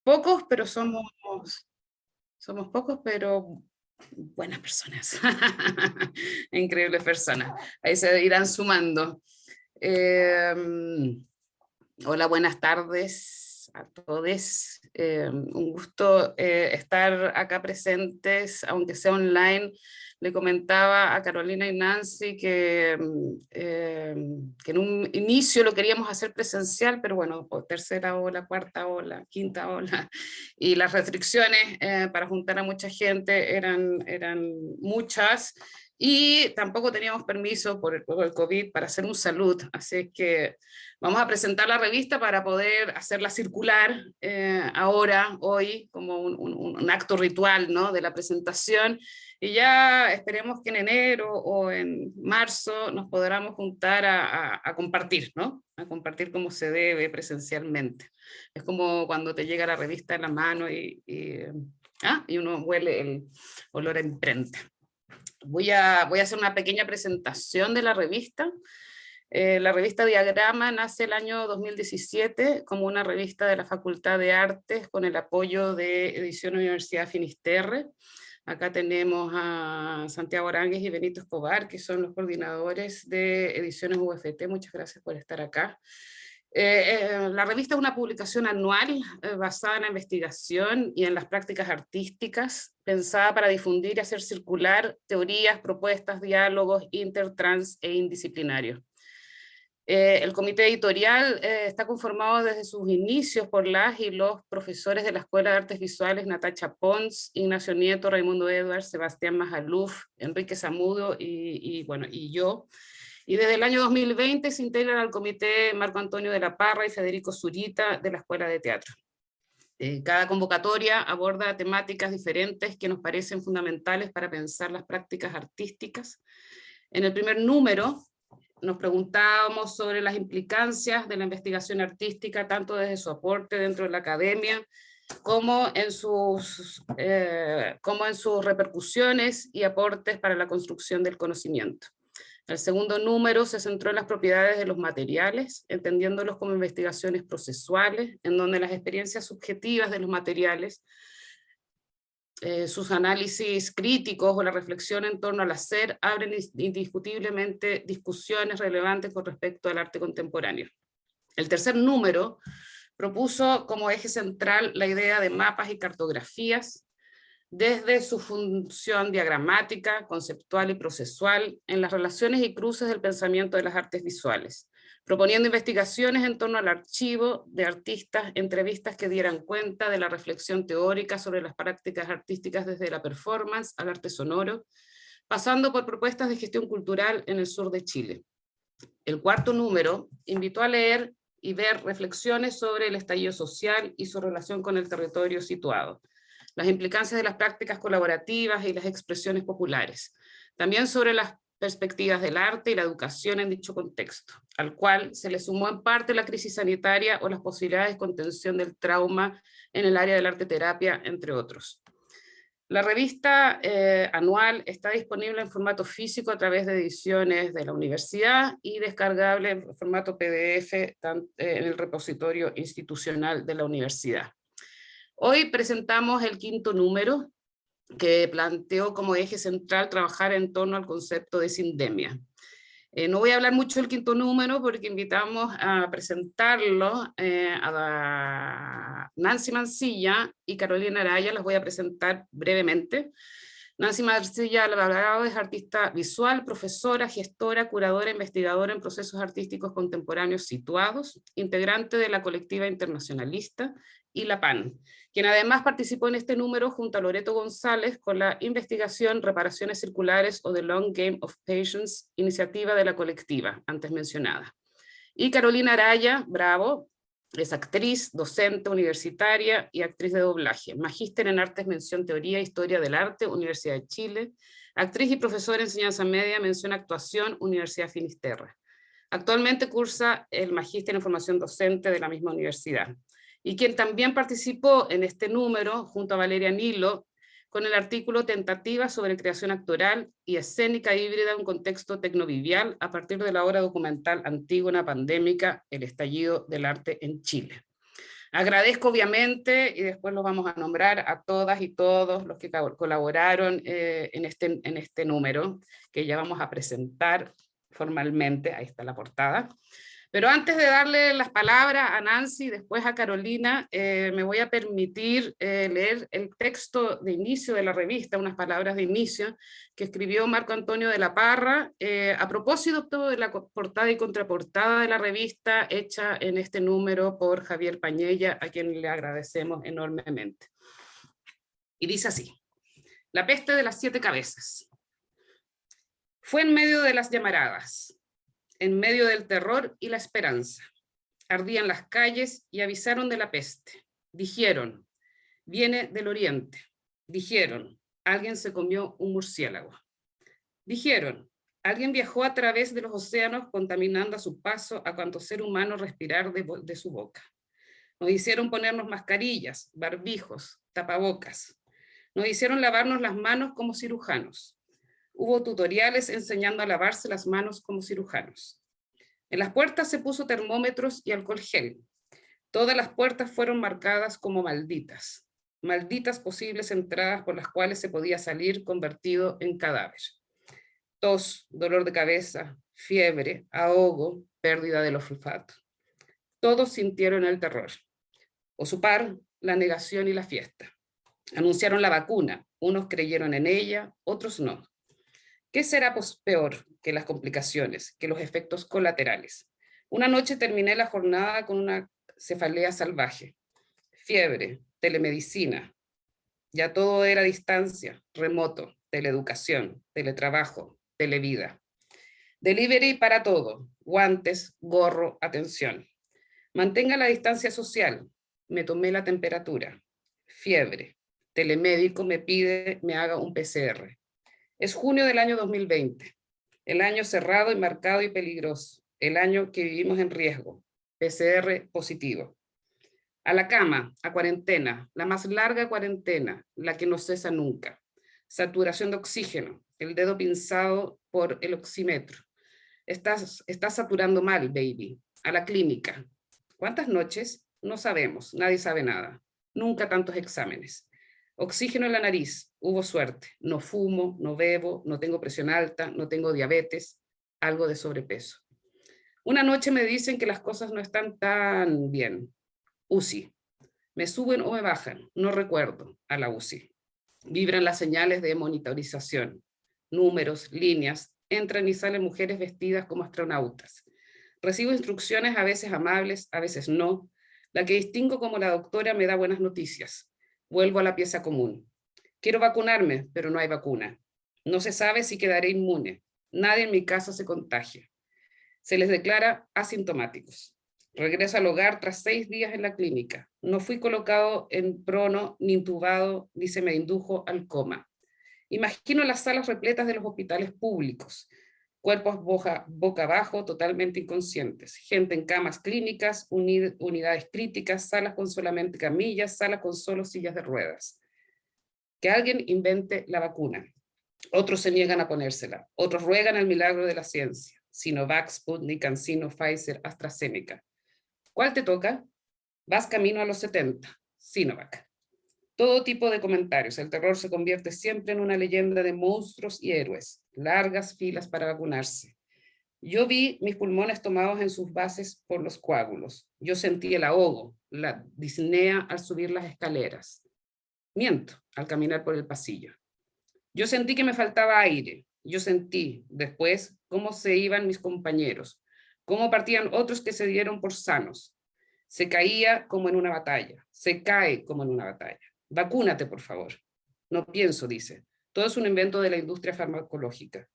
Pocos, pero somos pocos, pero buenas personas. Increíbles personas. Ahí se irán sumando. Hola, buenas tardes a todos. Un gusto estar acá presentes, aunque sea online. Le comentaba a Carolina y Nancy que en un inicio lo queríamos hacer presencial, pero bueno, por tercera ola, cuarta ola, quinta ola, y las restricciones para juntar a mucha gente eran muchas, y tampoco teníamos permiso por el COVID para hacer un salud, así que vamos a presentar la revista para poder hacerla circular ahora, hoy, como un acto ritual, ¿no?, de la presentación, y ya esperemos que en enero o en marzo nos podamos juntar a compartir, ¿no?, a compartir como se debe presencialmente. Es como cuando te llega la revista en la mano y uno huele el olor a imprenta. Voy a hacer una pequeña presentación de la revista. La revista Diagrama nace el año 2017 como una revista de la Facultad de Artes con el apoyo de Edición Universidad Finisterre. Acá tenemos a Santiago Aránguez y Benito Escobar, que son los coordinadores de Ediciones UFT. Muchas gracias por estar acá. La revista es una publicación anual basada en la investigación y en las prácticas artísticas, pensada para difundir y hacer circular teorías, propuestas, diálogos inter, trans e indisciplinarios. El comité editorial está conformado desde sus inicios por las y los profesores de la Escuela de Artes Visuales Natacha Pons, Ignacio Nieto, Raimundo Edwards, Sebastián Majaluf, Enrique Zamudio y yo. Y desde el año 2020 se integran al comité Marco Antonio de la Parra y Federico Zurita de la Escuela de Teatro. Cada convocatoria aborda temáticas diferentes que nos parecen fundamentales para pensar las prácticas artísticas. En el primer número nos preguntábamos sobre las implicancias de la investigación artística, tanto desde su aporte dentro de la academia, como en sus repercusiones y aportes para la construcción del conocimiento. El segundo número se centró en las propiedades de los materiales, entendiéndolos como investigaciones procesuales, en donde las experiencias subjetivas de los materiales, sus análisis críticos o la reflexión en torno al hacer abren indiscutiblemente discusiones relevantes con respecto al arte contemporáneo. El tercer número propuso como eje central la idea de mapas y cartografías, desde su función diagramática, conceptual y procesual, en las relaciones y cruces del pensamiento de las artes visuales, proponiendo investigaciones en torno al archivo de artistas, entrevistas que dieran cuenta de la reflexión teórica sobre las prácticas artísticas desde la performance al arte sonoro, pasando por propuestas de gestión cultural en el sur de Chile. El cuarto número invitó a leer y ver reflexiones sobre el estallido social y su relación con el territorio situado, las implicancias de las prácticas colaborativas y las expresiones populares, también sobre las perspectivas del arte y la educación en dicho contexto, al cual se le sumó en parte la crisis sanitaria o las posibilidades de contención del trauma en el área del arte terapia, entre otros. La revista anual está disponible en formato físico a través de ediciones de la universidad y descargable en formato PDF en el repositorio institucional de la universidad. Hoy presentamos el quinto número, que planteó como eje central trabajar en torno al concepto de sindemia. No voy a hablar mucho del quinto número porque invitamos a presentarlo a Nancy Mancilla y Carolina Araya. Las voy a presentar brevemente. Nancy Mancilla Alvarado es artista visual, profesora, gestora, curadora, investigadora en procesos artísticos contemporáneos situados, integrante de la colectiva internacionalista y la PAN, quien además participó en este número junto a Loreto González con la investigación Reparaciones Circulares o The Long Game of Patience, iniciativa de la colectiva antes mencionada. Y Carolina Araya, Bravo, es actriz, docente universitaria y actriz de doblaje, magíster en artes, mención teoría e historia del arte, Universidad de Chile, actriz y profesora de enseñanza media, mención actuación, Universidad Finisterre. Actualmente cursa el magíster en formación docente de la misma universidad, y quien también participó en este número junto a Valeria Nilo con el artículo Tentativas sobre creación actoral y escénica híbrida en un contexto tecnovivial a partir de la obra documental Antígona Pandémica, el estallido del arte en Chile. Agradezco obviamente, y después los vamos a nombrar, a todas y todos los que colaboraron en este número, que ya vamos a presentar formalmente. Ahí está la portada. Pero antes de darle las palabras a Nancy y después a Carolina, me voy a permitir leer el texto de inicio de la revista, unas palabras de inicio, que escribió Marco Antonio de la Parra, a propósito de la portada y contraportada de la revista, hecha en este número por Javier Pañella, a quien le agradecemos enormemente. Y dice así: La peste de las 7 cabezas. Fue en medio de las llamaradas, en medio del terror y la esperanza. Ardían las calles y avisaron de la peste. Dijeron, viene del oriente. Dijeron, alguien se comió un murciélago. Dijeron, alguien viajó a través de los océanos contaminando a su paso a cuanto ser humano respirar de su boca. Nos hicieron ponernos mascarillas, barbijos, tapabocas. Nos hicieron lavarnos las manos como cirujanos. Hubo tutoriales enseñando a lavarse las manos como cirujanos. En las puertas se puso termómetros y alcohol gel. Todas las puertas fueron marcadas como malditas. Malditas posibles entradas por las cuales se podía salir convertido en cadáver. Tos, dolor de cabeza, fiebre, ahogo, pérdida del olfato. Todos sintieron el terror. O su par, la negación y la fiesta. Anunciaron la vacuna. Unos creyeron en ella, otros no. ¿Qué será peor que las complicaciones, que los efectos colaterales? Una noche terminé la jornada con una cefalea salvaje, fiebre, telemedicina. Ya todo era distancia, remoto, teleeducación, teletrabajo, televida. Delivery para todo, guantes, gorro, atención. Mantenga la distancia social. Me tomé la temperatura, fiebre. Telemédico me pide me haga un PCR. Es junio del año 2020, el año cerrado y marcado y peligroso, el año que vivimos en riesgo, PCR positivo. A la cama, a cuarentena, la más larga cuarentena, la que no cesa nunca. Saturación de oxígeno, el dedo pinzado por el oxímetro. Estás saturando mal, baby. A la clínica. ¿Cuántas noches? No sabemos, nadie sabe nada. Nunca tantos exámenes. Oxígeno en la nariz, hubo suerte. No fumo, no bebo, no tengo presión alta, no tengo diabetes, algo de sobrepeso. Una noche me dicen que las cosas no están tan bien. UCI. Me suben o me bajan, no recuerdo, a la UCI. Vibran las señales de monitorización. Números, líneas, entran y salen mujeres vestidas como astronautas. Recibo instrucciones a veces amables, a veces no. La que distingo como la doctora me da buenas noticias. Vuelvo a la pieza común. Quiero vacunarme, pero no hay vacuna. No se sabe si quedaré inmune. Nadie en mi casa se contagia. Se les declara asintomáticos. Regreso al hogar tras 6 días en la clínica. No fui colocado en prono, ni intubado, ni se me indujo al coma. Imagino las salas repletas de los hospitales públicos. Cuerpos boca abajo, totalmente inconscientes. Gente en camas clínicas, unidades críticas, salas con solamente camillas, salas con solo sillas de ruedas. Que alguien invente la vacuna. Otros se niegan a ponérsela. Otros ruegan el milagro de la ciencia. Sinovac, Sputnik, CanSino, Pfizer, AstraZeneca. ¿Cuál te toca? Vas camino a los 70. Sinovac. Todo tipo de comentarios. El terror se convierte siempre en una leyenda de monstruos y héroes. Largas filas para vacunarse. Yo vi mis pulmones tomados en sus bases por los coágulos. Yo sentí el ahogo, la disnea al subir las escaleras. Miento al caminar por el pasillo. Yo sentí que me faltaba aire. Yo sentí después cómo se iban mis compañeros, cómo partían otros que se dieron por sanos. Se caía como en una batalla. Se cae como en una batalla. Vacúnate, por favor. No pienso, dice. Todo es un invento de la industria farmacológica.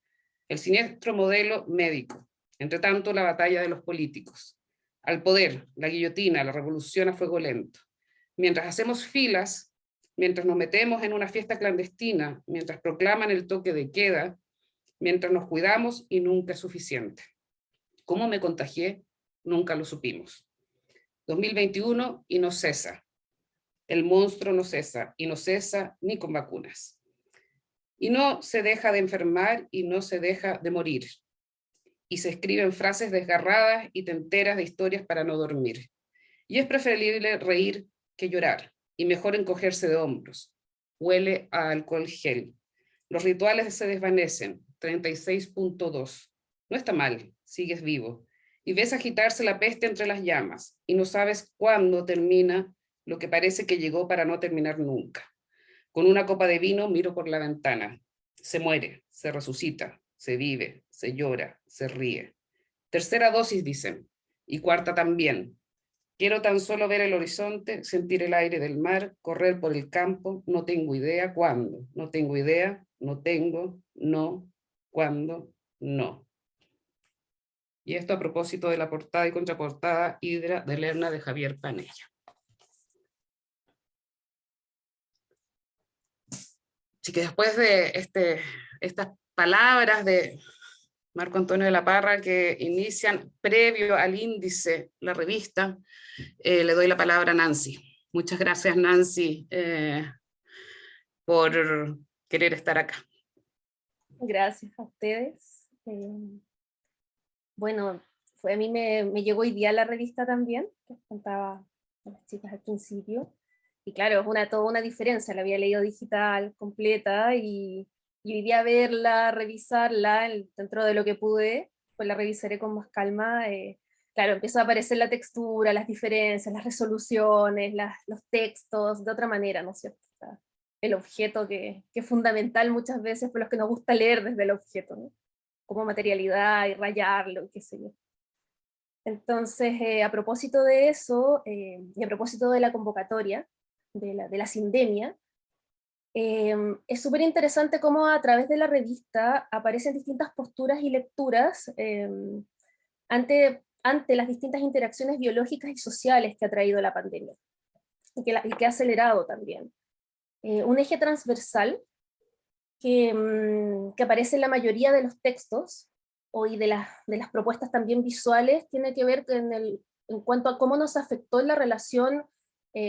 El siniestro modelo médico. Entre tanto, la batalla de los políticos. Al poder, la guillotina, la revolución a fuego lento. Mientras hacemos filas, mientras nos metemos en una fiesta clandestina, mientras proclaman el toque de queda, mientras nos cuidamos y nunca es suficiente. ¿Cómo me contagié? Nunca lo supimos. 2021 y no cesa. El monstruo no cesa y no cesa ni con vacunas. Y no se deja de enfermar y no se deja de morir. Y se escriben frases desgarradas y te enteras de historias para no dormir. Y es preferible reír que llorar, y mejor encogerse de hombros. Huele a alcohol gel. Los rituales se desvanecen. 36.2. No está mal, sigues vivo. Y ves agitarse la peste entre las llamas, y no sabes cuándo termina lo que parece que llegó para no terminar nunca. Con una copa de vino miro por la ventana. Se muere, se resucita, se vive, se llora, se ríe. Tercera dosis, dicen, y cuarta también. Quiero tan solo ver el horizonte, sentir el aire del mar, correr por el campo, no tengo idea cuándo, no tengo idea, no tengo, no, cuándo, no. Y esto a propósito de la portada y contraportada Hidra de Lerna de Javier Panella. Así que después de estas palabras de Marco Antonio de la Parra que inician previo al índice la revista, le doy la palabra a Nancy. Muchas gracias, Nancy, por querer estar acá. Gracias a ustedes. Bueno, a mí me llegó hoy día la revista también, que contaba a las chicas al principio. Y claro, es toda una diferencia, la había leído digital, completa, y hoy día verla, revisarla, dentro de lo que pude, pues la revisaré con más calma. Claro, empieza a aparecer la textura, las diferencias, las resoluciones, los textos, de otra manera, ¿no es cierto? O sea, el objeto que es fundamental muchas veces por los que nos gusta leer desde el objeto, ¿no? Como materialidad y rayarlo, qué sé yo. Entonces, a propósito de eso, y a propósito de la convocatoria, de la Sindemia, es súper interesante cómo a través de la revista aparecen distintas posturas y lecturas ante las distintas interacciones biológicas y sociales que ha traído la pandemia, y que ha acelerado también. Un eje transversal que aparece en la mayoría de los textos y de las propuestas también visuales, tiene que ver en cuanto a cómo nos afectó en la relación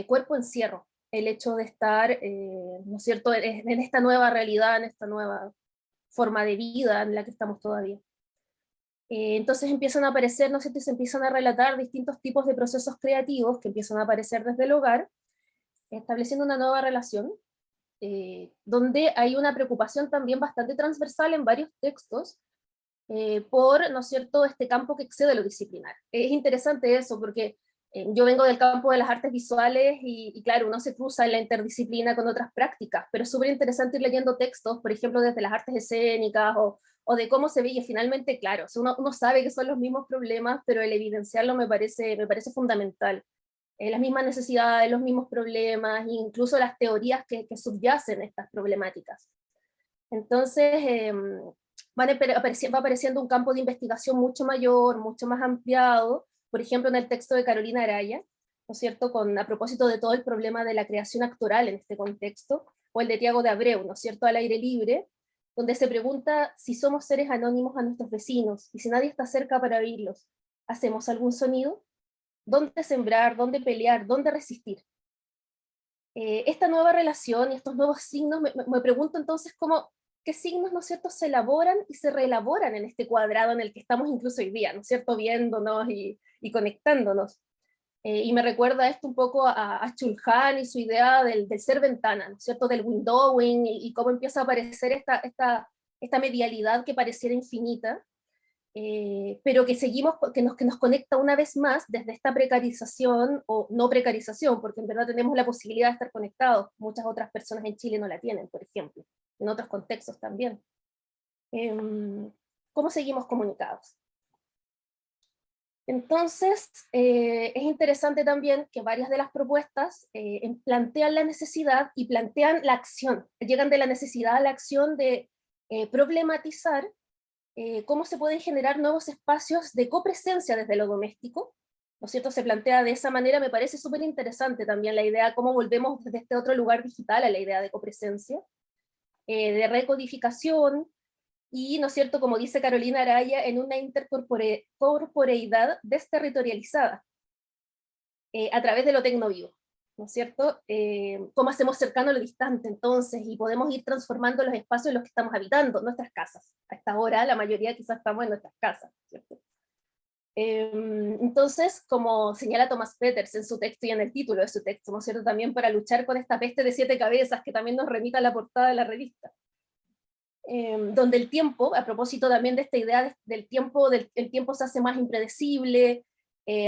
cuerpo-encierro, el hecho de estar, ¿no es cierto?, en esta nueva realidad, en esta nueva forma de vida en la que estamos todavía. Entonces empiezan a aparecer, ¿no es cierto?, y se empiezan a relatar distintos tipos de procesos creativos que empiezan a aparecer desde el hogar, estableciendo una nueva relación, donde hay una preocupación también bastante transversal en varios textos por, ¿no es cierto?, este campo que excede lo disciplinar. Es interesante eso, porque yo vengo del campo de las artes visuales y claro, uno se cruza en la interdisciplina con otras prácticas, pero es súper interesante ir leyendo textos, por ejemplo, desde las artes escénicas o de cómo se ve, y finalmente, claro, o sea, uno sabe que son los mismos problemas, pero el evidenciarlo me parece fundamental. Las mismas necesidades, los mismos problemas, incluso las teorías que subyacen estas problemáticas. Entonces, va apareciendo un campo de investigación mucho mayor, mucho más ampliado, por ejemplo, en el texto de Carolina Araya, ¿no es cierto?, a propósito de todo el problema de la creación actoral en este contexto, o el de Tiago de Abreu, ¿no es cierto?, Al aire libre, donde se pregunta si somos seres anónimos a nuestros vecinos, y si nadie está cerca para oírlos, ¿hacemos algún sonido? ¿Dónde sembrar? ¿Dónde pelear? ¿Dónde resistir? Esta nueva relación y estos nuevos signos, me pregunto entonces qué signos, ¿no es cierto?, se elaboran y se reelaboran en este cuadrado en el que estamos incluso hoy día, ¿no es cierto?, viéndonos y conectándonos. Y me recuerda esto un poco a Chulhan y su idea del ser ventana, ¿no es cierto?, del windowing, y cómo empieza a aparecer esta medialidad que pareciera infinita, pero que seguimos, que nos conecta una vez más desde esta precarización o no precarización, porque en verdad tenemos la posibilidad de estar conectados, muchas otras personas en Chile no la tienen, por ejemplo, en otros contextos también. ¿Cómo seguimos comunicados? Entonces, es interesante también que varias de las propuestas plantean la necesidad y plantean la acción, llegan de la necesidad a la acción de problematizar cómo se pueden generar nuevos espacios de copresencia desde lo doméstico, ¿no es cierto? Se plantea de esa manera, me parece súper interesante también la idea, cómo volvemos desde este otro lugar digital a la idea de copresencia, de recodificación, y, ¿no es cierto?, como dice Carolina Araya, en una intercorporeidad desterritorializada, a través de lo tecnovivo, ¿no es cierto? Cómo hacemos cercano lo distante entonces, y podemos ir transformando los espacios en los que estamos habitando, nuestras casas. A esta hora la mayoría quizás estamos en nuestras casas, ¿cierto? Entonces, como señala Thomas Peters en su texto y en el título de su texto, ¿no es cierto?, también para luchar con esta peste de 7 cabezas, que también nos remita a la portada de la revista, donde el tiempo, a propósito también de esta idea del tiempo, el tiempo se hace más impredecible,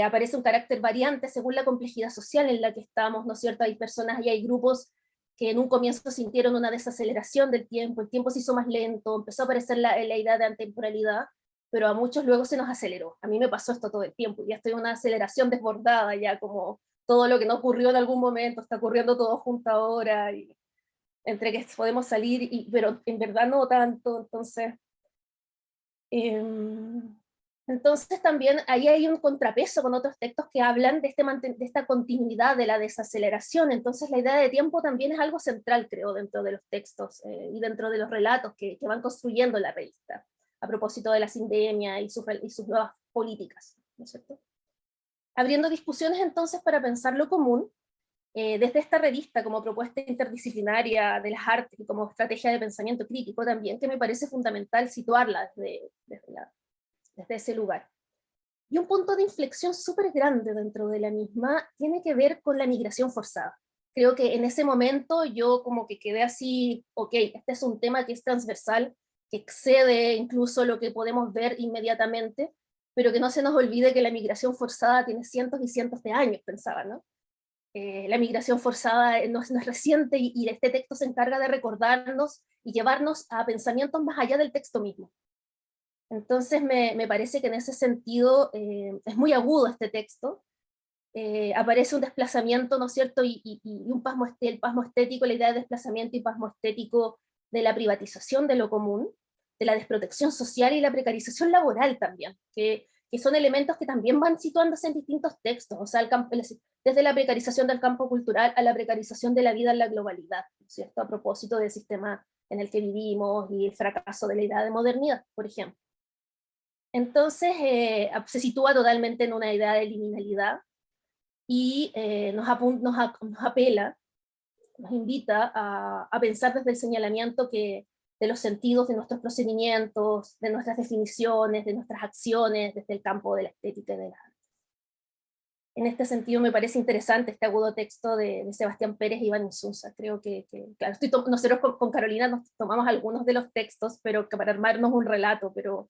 aparece un carácter variante según la complejidad social en la que estamos, ¿no es cierto? Hay personas y hay grupos que en un comienzo sintieron una desaceleración del tiempo, el tiempo se hizo más lento, empezó a aparecer la idea de atemporalidad, pero a muchos luego se nos aceleró. A mí me pasó esto todo el tiempo, ya estoy en una aceleración desbordada, ya como todo lo que no ocurrió en algún momento está ocurriendo todo junto ahora, y entre que podemos salir, pero en verdad no tanto, entonces también ahí hay un contrapeso con otros textos que hablan de esta continuidad de la desaceleración, entonces la idea de tiempo también es algo central, creo, dentro de los textos y dentro de los relatos que van construyendo la revista, a propósito de la sindemia y sus nuevas políticas, ¿no es cierto? Abriendo discusiones entonces para pensar lo común, desde esta revista como propuesta interdisciplinaria de las artes y como estrategia de pensamiento crítico también, que me parece fundamental situarla desde ese lugar. Y un punto de inflexión súper grande dentro de la misma tiene que ver con la migración forzada. Creo que en ese momento yo como que quedé así, ok, este es un tema que es transversal, que excede incluso lo que podemos ver inmediatamente, pero que no se nos olvide que la migración forzada tiene cientos y cientos de años, pensaba, ¿no? La migración forzada no es reciente y este texto se encarga de recordarnos y llevarnos a pensamientos más allá del texto mismo. Entonces me parece que en ese sentido es muy agudo este texto, aparece un desplazamiento, ¿no es cierto?, y un pasmo, el pasmo estético, la idea de desplazamiento y pasmo estético de la privatización de lo común, de la desprotección social y la precarización laboral también, que son elementos que también van situándose en distintos textos, o sea, desde la precarización del campo cultural a la precarización de la vida en la globalidad, ¿no es cierto?, a propósito del sistema en el que vivimos y el fracaso de la idea de modernidad, por ejemplo. Entonces se sitúa totalmente en una idea de liminalidad y nos apela, nos invita a pensar desde el señalamiento de los sentidos de nuestros procedimientos, de nuestras definiciones, de nuestras acciones, desde el campo de la estética y de las artes. En este sentido me parece interesante este agudo texto de Sebastián Pérez y Iván Insunza. Creo claro, nosotros con Carolina nos tomamos algunos de los textos, pero que para armarnos un relato, pero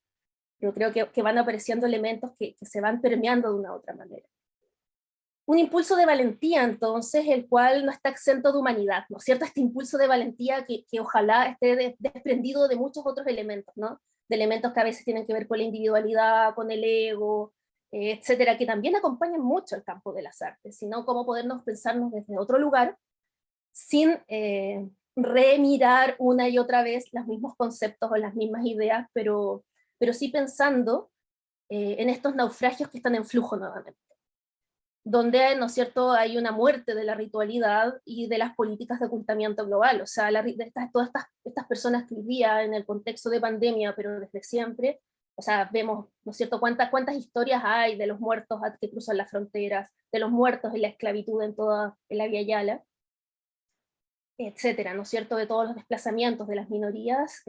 yo creo que van apareciendo elementos que se van permeando de una u otra manera. Un impulso de valentía, entonces, el cual no está exento de humanidad, ¿no es cierto? Este impulso de valentía que ojalá esté desprendido de muchos otros elementos, ¿no? De elementos que a veces tienen que ver con la individualidad, con el ego, etcétera, que también acompañan mucho el campo de las artes, sino cómo podernos pensarnos desde otro lugar, sin remirar una y otra vez los mismos conceptos o las mismas ideas, pero sí pensando en estos naufragios que están en flujo nuevamente, donde, ¿no es cierto?, hay una muerte de la ritualidad y de las políticas de ocultamiento global, o sea, todas estas personas que vivían en el contexto de pandemia, pero desde siempre, o sea, vemos, ¿no es cierto?, cuántas historias hay de los muertos que cruzan las fronteras, de los muertos en la esclavitud en la Vía Yala, etcétera, ¿no es cierto?, de todos los desplazamientos de las minorías,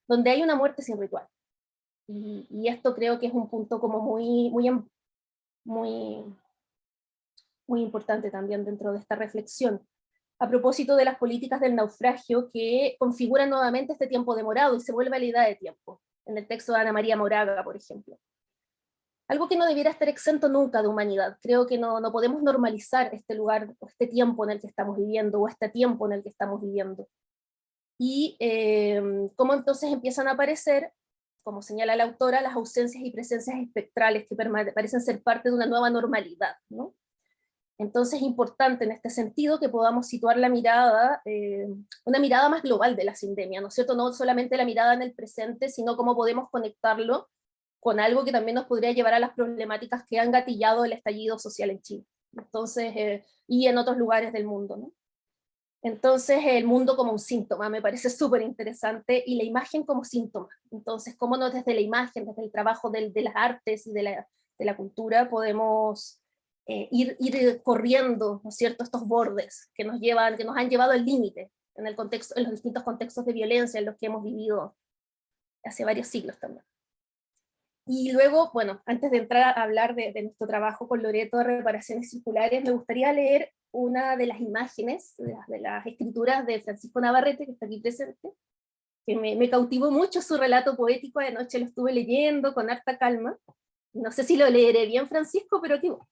donde hay una muerte sin ritual. Y esto creo que es un punto como muy importante también dentro de esta reflexión, a propósito de las políticas del naufragio que configuran nuevamente este tiempo demorado y se vuelve a la idea de tiempo, en el texto de Ana María Moraga, por ejemplo. Algo que no debiera estar exento nunca de humanidad. Creo que no podemos normalizar este lugar, o este tiempo en el que estamos viviendo, o este tiempo en el que estamos viviendo. Y cómo entonces empiezan a aparecer, como señala la autora, las ausencias y presencias espectrales que parecen ser parte de una nueva normalidad, ¿no? Entonces es importante en este sentido que podamos situar la mirada, una mirada más global de la sindemia, ¿no es cierto? No solamente la mirada en el presente, sino cómo podemos conectarlo con algo que también nos podría llevar a las problemáticas que han gatillado el estallido social en Chile, entonces, y en otros lugares del mundo, ¿no? Entonces, el mundo como un síntoma me parece súper interesante, y la imagen como síntoma. Entonces, cómo no desde la imagen, desde el trabajo de las artes y de la cultura podemos ir corriendo, ¿no es cierto?, estos bordes que nos han llevado al límite en los distintos contextos de violencia en los que hemos vivido hace varios siglos también. Y luego, bueno, antes de entrar a hablar de nuestro trabajo con Loreto de reparaciones circulares, me gustaría leer una de las imágenes, de las escrituras de Francisco Navarrete, que está aquí presente, que me cautivó mucho su relato poético. Anoche lo estuve leyendo con harta calma. No sé si lo leeré bien, Francisco, pero aquí voy.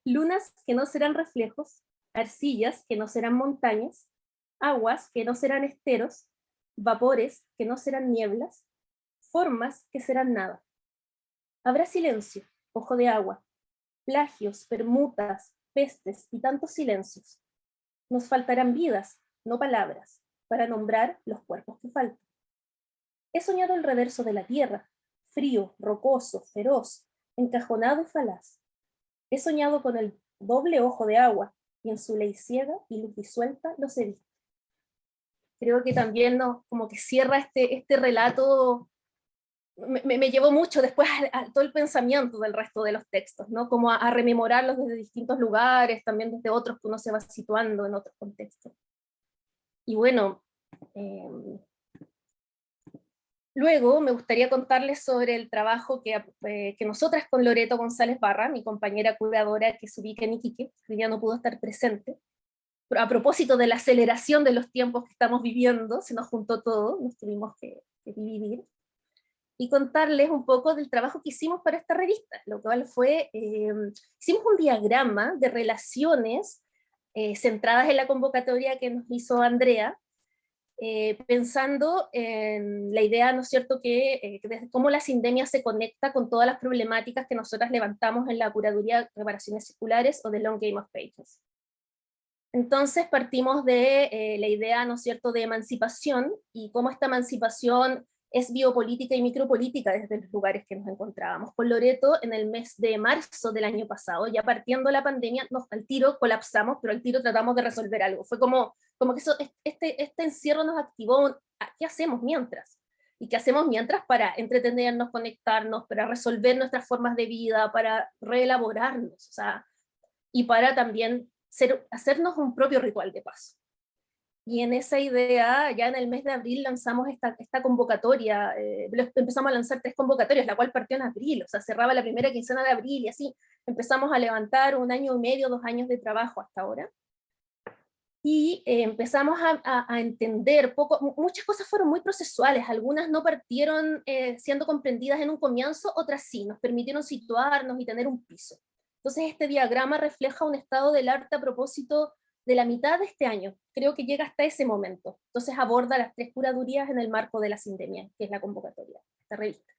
Lunas que no serán reflejos, arcillas que no serán montañas, aguas que no serán esteros, vapores que no serán nieblas, formas que serán nada. Habrá silencio, ojo de agua, plagios, permutas, pestes y tantos silencios. Nos faltarán vidas, no palabras, para nombrar los cuerpos que faltan. He soñado el reverso de la tierra, frío, rocoso, feroz, encajonado y falaz. He soñado con el doble ojo de agua, y en su ley ciega y luz disuelta los he visto. Creo que también como que cierra este relato. Me llevó mucho después a todo el pensamiento del resto de los textos, ¿no? Como a rememorarlos desde distintos lugares, también desde otros que uno se va situando en otros contextos. Y bueno, luego me gustaría contarles sobre el trabajo que nosotras con Loreto González Barra, mi compañera curadora que se ubica en Iquique, que ya no pudo estar presente, a propósito de la aceleración de los tiempos que estamos viviendo, se nos juntó todo, nos tuvimos que dividir, y contarles un poco del trabajo que hicimos para esta revista, lo cual fue, hicimos un diagrama de relaciones centradas en la convocatoria que nos hizo Andrea, pensando en la idea, ¿no es cierto?, que cómo la sindemia se conecta con todas las problemáticas que nosotras levantamos en la curaduría de reparaciones circulares o de Long Game of Pages. Entonces partimos de la idea, ¿no es cierto?, de emancipación, y cómo esta emancipación es biopolítica y micropolítica desde los lugares que nos encontrábamos. Con Loreto, en el mes de marzo del año pasado, ya partiendo la pandemia, al tiro colapsamos, pero al tiro tratamos de resolver algo. Fue como que este encierro nos activó. ¿Qué hacemos mientras? ¿Y qué hacemos mientras para entretenernos, conectarnos, para resolver nuestras formas de vida, para reelaborarnos, o sea, y para también hacernos un propio ritual de paso? Y en esa idea, ya en el mes de abril lanzamos esta convocatoria, empezamos a lanzar 3 convocatorias, la cual partió en abril, o sea, cerraba la primera quincena de abril, y así empezamos a levantar 1 año y medio, 2 años de trabajo hasta ahora. Y empezamos a entender muchas cosas fueron muy procesuales, algunas no partieron siendo comprendidas en un comienzo, otras sí, nos permitieron situarnos y tener un piso. Entonces este diagrama refleja un estado del arte a propósito de la mitad de este año, creo que llega hasta ese momento. Entonces aborda las 3 curadurías en el marco de la sindemia, que es la convocatoria, esta revista.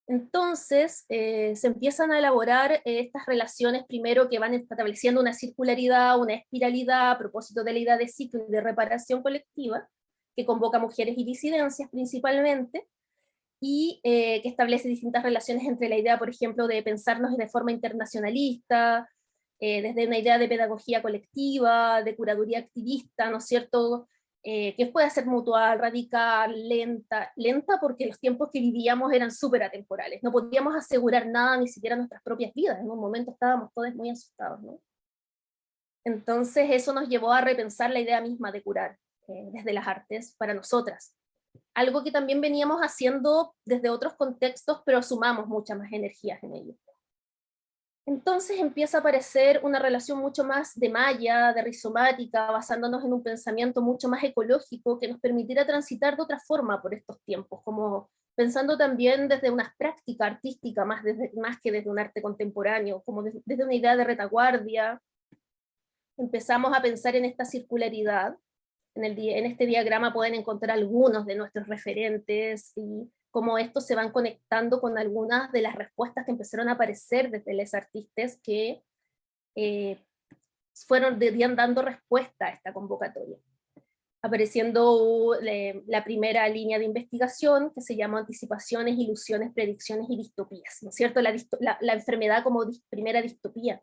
Entonces se empiezan a elaborar estas relaciones primero que van estableciendo una circularidad, una espiralidad a propósito de la idea de ciclo y de reparación colectiva, que convoca mujeres y disidencias principalmente, y que establece distintas relaciones entre la idea, por ejemplo, de pensarnos de forma internacionalista, desde una idea de pedagogía colectiva, de curaduría activista, ¿no es cierto?, que puede ser mutual, radical, lenta porque los tiempos que vivíamos eran súper atemporales, no podíamos asegurar nada, ni siquiera nuestras propias vidas, en un momento estábamos todos muy asustados, ¿no? Entonces eso nos llevó a repensar la idea misma de curar desde las artes para nosotras, algo que también veníamos haciendo desde otros contextos, pero sumamos muchas más energías en ello. Entonces empieza a aparecer una relación mucho más de malla, de rizomática, basándonos en un pensamiento mucho más ecológico que nos permitiera transitar de otra forma por estos tiempos, como pensando también desde una práctica artística, más que desde un arte contemporáneo, como desde una idea de retaguardia. Empezamos a pensar en esta circularidad. En este diagrama pueden encontrar algunos de nuestros referentes y cómo estos se van conectando con algunas de las respuestas que empezaron a aparecer desde los artistas que fueron dando respuesta a esta convocatoria. Apareciendo la primera línea de investigación que se llama Anticipaciones, Ilusiones, Predicciones y Distopías, ¿no es cierto? La enfermedad como primera distopía.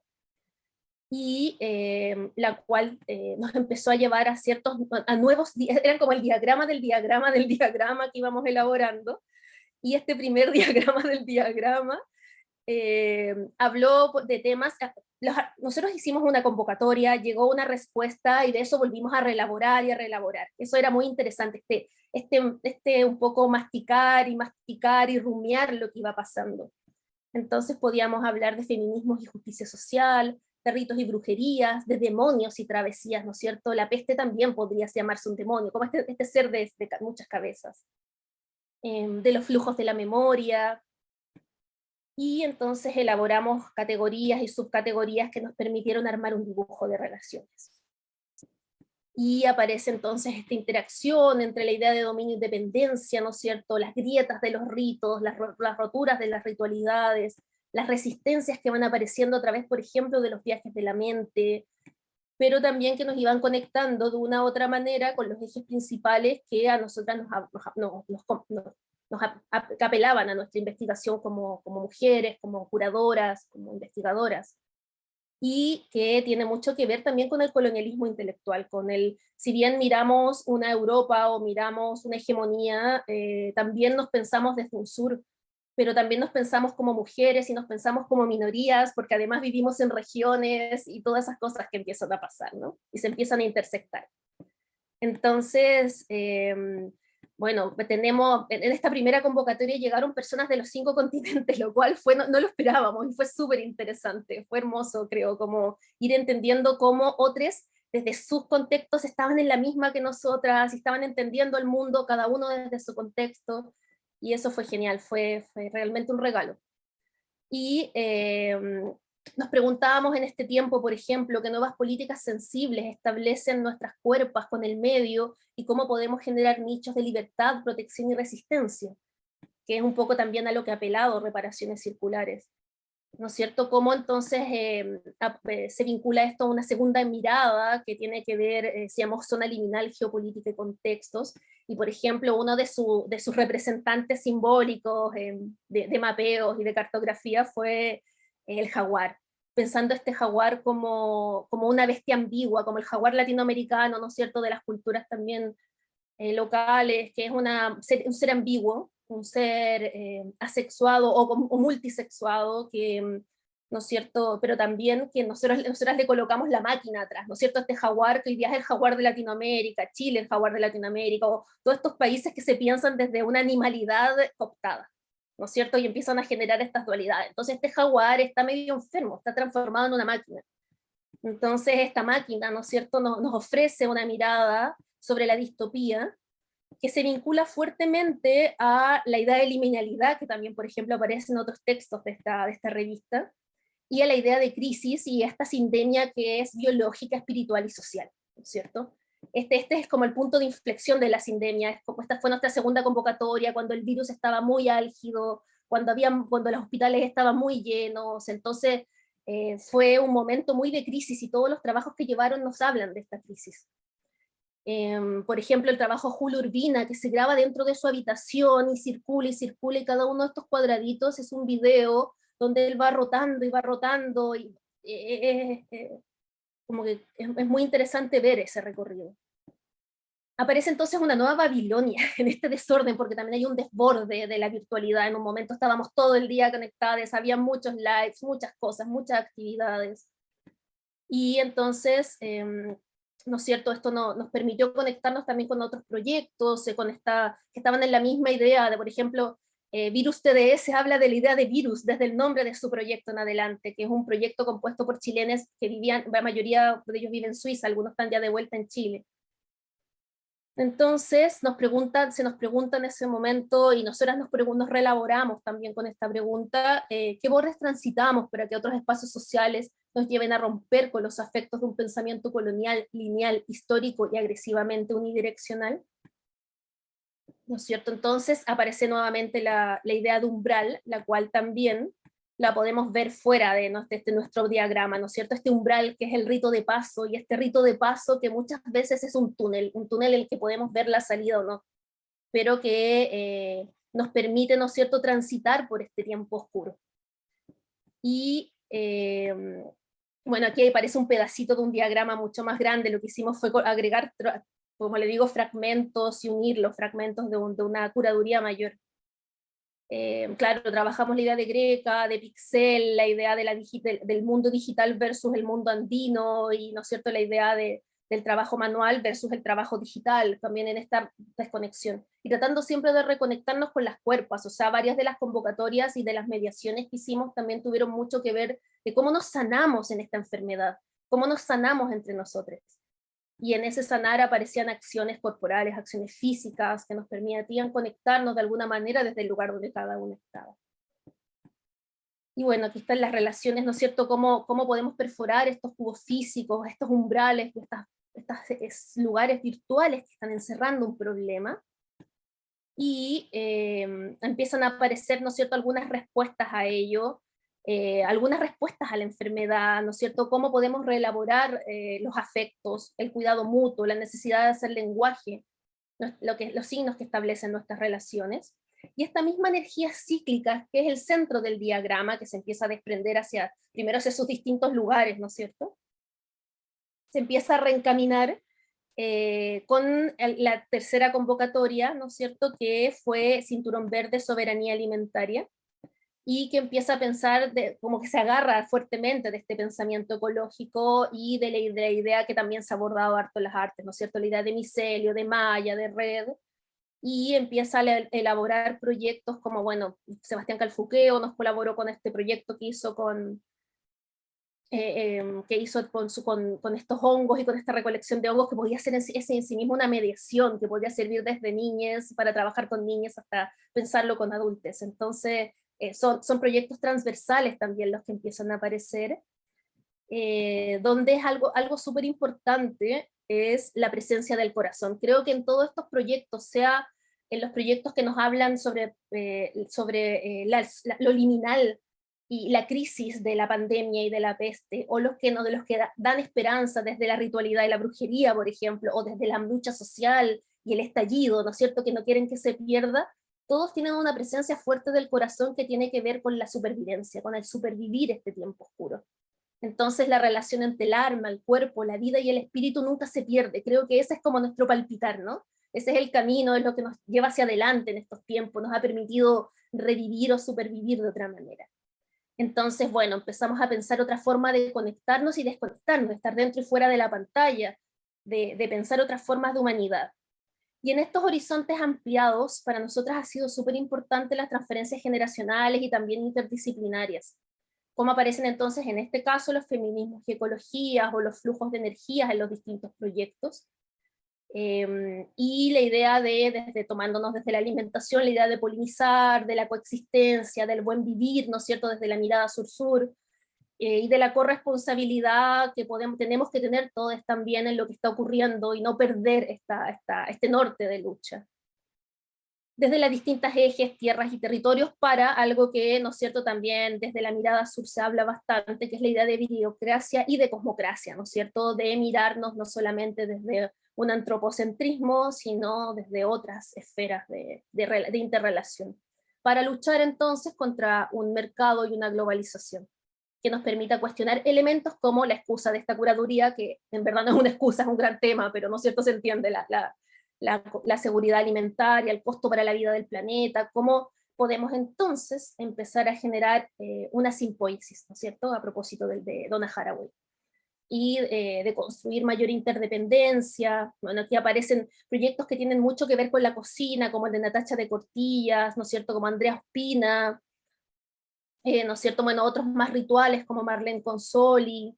Y la cual nos empezó a llevar a nuevos, eran como el diagrama del diagrama del diagrama que íbamos elaborando, y este primer diagrama del diagrama habló de temas, nosotros hicimos una convocatoria, llegó una respuesta y de eso volvimos a reelaborar y a reelaborar. Eso era muy interesante, un poco masticar y rumiar lo que iba pasando. Entonces podíamos hablar de feminismos y justicia social, de ritos y brujerías, de demonios y travesías, ¿no es cierto? La peste también podría llamarse un demonio, como este ser de muchas cabezas. De los flujos de la memoria, y entonces elaboramos categorías y subcategorías que nos permitieron armar un dibujo de relaciones. Y aparece entonces esta interacción entre la idea de dominio y dependencia, ¿no es cierto?, las grietas de los ritos, las roturas de las ritualidades, las resistencias que van apareciendo a través, por ejemplo, de los viajes de la mente, pero también que nos iban conectando de una u otra manera con los ejes principales que a nosotras nos apelaban a nuestra investigación como mujeres, como curadoras, como investigadoras, y que tiene mucho que ver también con el colonialismo intelectual, si bien miramos una Europa o miramos una hegemonía, también nos pensamos desde un sur, pero también nos pensamos como mujeres y nos pensamos como minorías, porque además vivimos en regiones y todas esas cosas que empiezan a pasar, ¿no? Y se empiezan a intersectar. Entonces, bueno, en esta primera convocatoria llegaron personas de los 5 continentes, lo cual no lo esperábamos, y fue súper interesante, fue hermoso, creo, como ir entendiendo cómo otros, desde sus contextos, estaban en la misma que nosotras, y estaban entendiendo el mundo, cada uno desde su contexto, y eso fue genial, fue realmente un regalo. Y nos preguntábamos en este tiempo, por ejemplo, qué nuevas políticas sensibles establecen nuestras cuerpas con el medio y cómo podemos generar nichos de libertad, protección y resistencia, que es un poco también a lo que ha apelado Reparaciones Circulares. ¿No es cierto? Cómo entonces se vincula esto a una segunda mirada que tiene que ver, se llama zona liminal, geopolítica y contextos, y por ejemplo uno de sus representantes simbólicos de mapeos y de cartografía fue el jaguar, pensando este jaguar como una bestia ambigua, como el jaguar latinoamericano, ¿no es cierto?, de las culturas también locales, que es un ser ambiguo, un ser asexuado o multisexuado, que, ¿no es cierto?, pero también que nosotras le colocamos la máquina atrás, ¿no es cierto?, este jaguar que hoy día es el jaguar de Latinoamérica, Chile el jaguar de Latinoamérica, o todos estos países que se piensan desde una animalidad cooptada, ¿no es cierto?, y empiezan a generar estas dualidades. Entonces este jaguar está medio enfermo, está transformado en una máquina. Entonces esta máquina, ¿no es cierto?, nos ofrece una mirada sobre la distopía, que se vincula fuertemente a la idea de liminalidad, que también, por ejemplo, aparece en otros textos de esta revista, y a la idea de crisis y a esta sindemia que es biológica, espiritual y social, ¿no es cierto? Este es como el punto de inflexión de la sindemia, esta fue nuestra segunda convocatoria, cuando el virus estaba muy álgido, cuando los hospitales estaban muy llenos, entonces fue un momento muy de crisis, y todos los trabajos que llevaron nos hablan de esta crisis. Por ejemplo, el trabajo Julio Urbina, que se graba dentro de su habitación y circula, y cada uno de estos cuadraditos es un video donde él va rotando, y como que es muy interesante ver ese recorrido. Aparece entonces una nueva Babilonia en este desorden, porque también hay un desborde de la virtualidad. En un momento estábamos todo el día conectados, había muchos lives, muchas cosas, muchas actividades, y entonces ¿no es cierto?, esto nos permitió conectarnos también con otros proyectos, que estaban en la misma idea de, por ejemplo, Virus TDS habla de la idea de virus desde el nombre de su proyecto en adelante, que es un proyecto compuesto por chilenos que vivían, la mayoría de ellos viven en Suiza, algunos están ya de vuelta en Chile. Entonces se nos pregunta en ese momento, y nosotras nos reelaboramos también con esta pregunta, ¿qué bordes transitamos para que otros espacios sociales nos lleven a romper con los afectos de un pensamiento colonial, lineal, histórico y agresivamente unidireccional? ¿No es cierto? Entonces aparece nuevamente la idea de umbral, la cual también la podemos ver fuera de nuestro diagrama, ¿no es cierto? Este umbral que es el rito de paso, y este rito de paso que muchas veces es un túnel en el que podemos ver la salida o no, pero que nos permite, ¿no es cierto?, transitar por este tiempo oscuro. Y bueno, aquí aparece un pedacito de un diagrama mucho más grande. Lo que hicimos fue agregar, como le digo, fragmentos y unir los fragmentos de una curaduría mayor. Claro, trabajamos la idea de Greca, de Pixel, la idea de del mundo digital versus el mundo andino, y, ¿no es cierto?, la idea del trabajo manual versus el trabajo digital, también en esta desconexión. Y tratando siempre de reconectarnos con las cuerpos, o sea, varias de las convocatorias y de las mediaciones que hicimos también tuvieron mucho que ver de cómo nos sanamos en esta enfermedad, cómo nos sanamos entre nosotros. Y en ese sanar aparecían acciones corporales, acciones físicas, que nos permitían conectarnos de alguna manera desde el lugar donde cada uno estaba. Y bueno, aquí están las relaciones, ¿no es cierto?, cómo podemos perforar estos cubos físicos, estos umbrales, estos lugares virtuales que están encerrando un problema. Y empiezan a aparecer, ¿no es cierto?, algunas respuestas a ello, algunas respuestas a la enfermedad, ¿no es cierto?, cómo podemos reelaborar los afectos, el cuidado mutuo, la necesidad de hacer lenguaje, los signos que establecen nuestras relaciones. Y esta misma energía cíclica, que es el centro del diagrama, que se empieza a desprender primero hacia sus distintos lugares, ¿no es cierto?, se empieza a reencaminar con la tercera convocatoria, ¿no es cierto?, que fue Cinturón Verde, Soberanía Alimentaria, y que empieza a pensar, como que se agarra fuertemente de este pensamiento ecológico y de la idea que también se ha abordado harto en las artes, ¿no es cierto?, la idea de micelio, de malla, de red, y empieza a elaborar proyectos como, bueno, Sebastián Calfuqueo nos colaboró con este proyecto que hizo con estos hongos y con esta recolección de hongos, que podía ser en sí mismo una mediación, que podía servir desde niñez para trabajar con niñas hasta pensarlo con adultos. Entonces, son proyectos transversales también los que empiezan a aparecer, donde es algo súper importante, es la presencia del corazón. Creo que en todos estos proyectos, sea en los proyectos que nos hablan sobre lo liminal, y la crisis de la pandemia y de la peste, o de los que dan esperanza desde la ritualidad y la brujería, por ejemplo, o desde la lucha social y el estallido, ¿no es cierto?, que no quieren que se pierda, todos tienen una presencia fuerte del corazón que tiene que ver con la supervivencia, con el supervivir este tiempo oscuro. Entonces la relación entre el alma, el cuerpo, la vida y el espíritu nunca se pierde. Creo que ese es como nuestro palpitar, ¿no? Ese es el camino, es lo que nos lleva hacia adelante en estos tiempos, nos ha permitido revivir o supervivir de otra manera. Entonces, bueno, empezamos a pensar otra forma de conectarnos y desconectarnos, de estar dentro y fuera de la pantalla, de pensar otras formas de humanidad. Y en estos horizontes ampliados, para nosotras ha sido súper importante las transferencias generacionales y también interdisciplinarias. Cómo aparecen entonces en este caso los feminismos y ecologías, o los flujos de energías en los distintos proyectos. Y la idea desde tomándonos desde la alimentación, la idea de polinizar, de la coexistencia, del buen vivir, ¿no es cierto?, desde la mirada sur-sur, y de la corresponsabilidad que tenemos que tener todos también en lo que está ocurriendo, y no perder este norte de lucha. Desde las distintas ejes, tierras y territorios, para algo que, ¿no es cierto?, también desde la mirada sur se habla bastante, que es la idea de videocracia y de cosmocracia, ¿no es cierto?, de mirarnos no solamente desde un antropocentrismo, sino desde otras esferas de interrelación, para luchar entonces contra un mercado y una globalización que nos permita cuestionar elementos como la excusa de esta curaduría, que en verdad no es una excusa, es un gran tema, pero ¿no es cierto?, se entiende la seguridad alimentaria, el costo para la vida del planeta, cómo podemos entonces empezar a generar una simpoisis, ¿no es cierto?, a propósito de Donna Haraway, y de construir mayor interdependencia. Bueno, aquí aparecen proyectos que tienen mucho que ver con la cocina, como el de Natacha de Cortillas, ¿no es cierto?, como Andrea Ospina, ¿no es cierto?, bueno, otros más rituales como Marlene Consoli,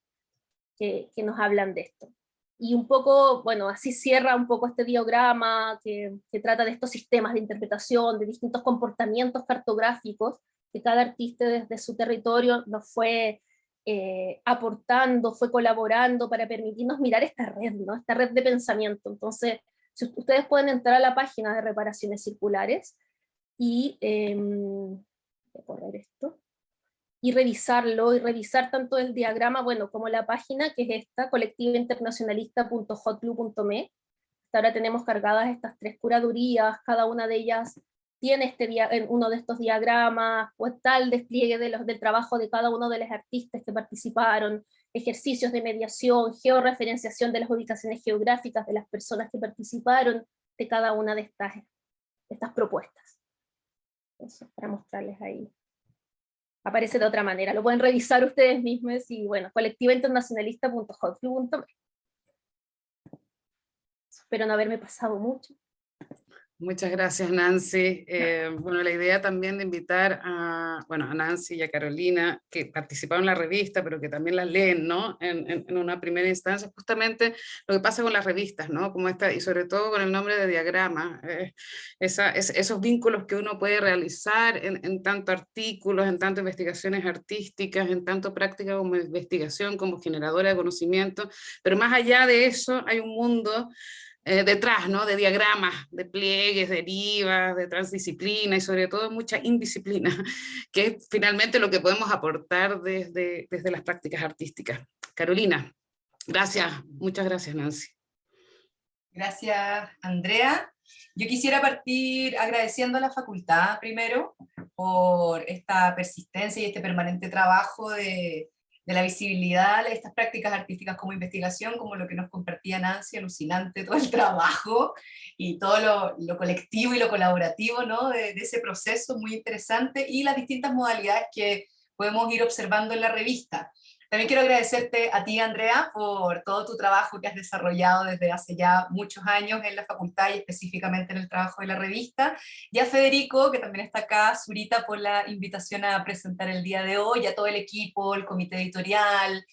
que nos hablan de esto. Y un poco, bueno, así cierra un poco este diagrama que trata de estos sistemas de interpretación, de distintos comportamientos cartográficos que cada artista desde su territorio nos fue aportando, fue colaborando para permitirnos mirar esta red, ¿no?, esta red de pensamiento. Entonces, si ustedes pueden entrar a la página de Reparaciones Circulares y voy a correr esto, y revisarlo, y revisar tanto el diagrama, bueno, como la página, que es esta, colectivointernacionalista.hotblue.me. Hasta ahora tenemos cargadas estas 3 curadurías, cada una de ellas tiene uno de estos diagramas, pues tal despliegue del trabajo de cada uno de los artistas que participaron, ejercicios de mediación, georreferenciación de las ubicaciones geográficas de las personas que participaron de cada una de estas propuestas. Eso, para mostrarles ahí. Aparece de otra manera, lo pueden revisar ustedes mismos y bueno, colectivainternacionalista.hotflu.me. Espero no haberme pasado mucho. Muchas gracias, Nancy. Bueno, la idea también de invitar a Nancy y a Carolina, que participaron en la revista, pero que también la leen, ¿no? En una primera instancia, justamente lo que pasa con las revistas, ¿no? Como esta, y sobre todo con el nombre de diagrama, esos vínculos que uno puede realizar en tanto artículos, en tanto investigaciones artísticas, en tanto práctica como investigación, como generadora de conocimiento, pero más allá de eso hay un mundo detrás, ¿no? De diagramas, de pliegues, derivas, de transdisciplina y sobre todo mucha indisciplina, que es finalmente lo que podemos aportar desde las prácticas artísticas. Carolina, gracias, muchas gracias, Nancy. Gracias, Andrea. Yo quisiera partir agradeciendo a la facultad primero por esta persistencia y este permanente trabajo de la visibilidad de estas prácticas artísticas como investigación, como lo que nos compartía Nancy, alucinante todo el trabajo y todo lo colectivo y lo colaborativo, ¿no? de ese proceso muy interesante, y las distintas modalidades que podemos ir observando en la revista. También quiero agradecerte a ti, Andrea, por todo tu trabajo que has desarrollado desde hace ya muchos años en la facultad y específicamente en el trabajo de la revista, y a Federico, que también está acá, Zurita, por la invitación a presentar el día de hoy, a todo el equipo, el comité editorial,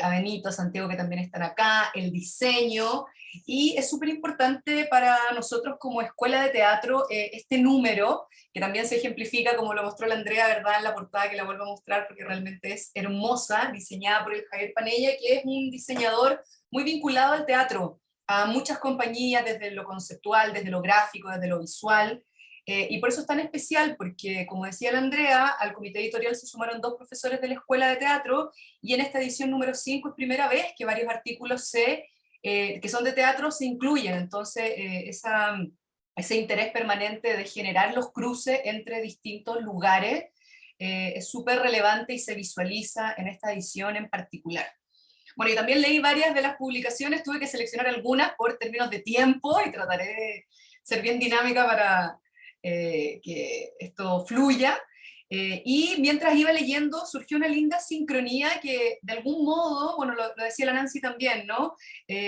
a Benito, a Santiago, que también están acá, el diseño, y es súper importante para nosotros como escuela de teatro este número, que también se ejemplifica, como lo mostró la Andrea, ¿verdad?, en la portada, que la vuelvo a mostrar porque realmente es hermosa, diseñada por el Javier Panella, que es un diseñador muy vinculado al teatro, a muchas compañías, desde lo conceptual, desde lo gráfico, desde lo visual, y por eso es tan especial, porque, como decía la Andrea, al comité editorial se sumaron 2 profesores de la Escuela de Teatro, y en esta edición número 5 es primera vez que varios artículos que son de teatro se incluyen, entonces ese interés permanente de generar los cruces entre distintos lugares es súper relevante y se visualiza en esta edición en particular. Bueno, y también leí varias de las publicaciones, tuve que seleccionar algunas por términos de tiempo y trataré de ser bien dinámica para que esto fluya. Y mientras iba leyendo surgió una linda sincronía que de algún modo, bueno, lo decía la Nancy también, ¿no?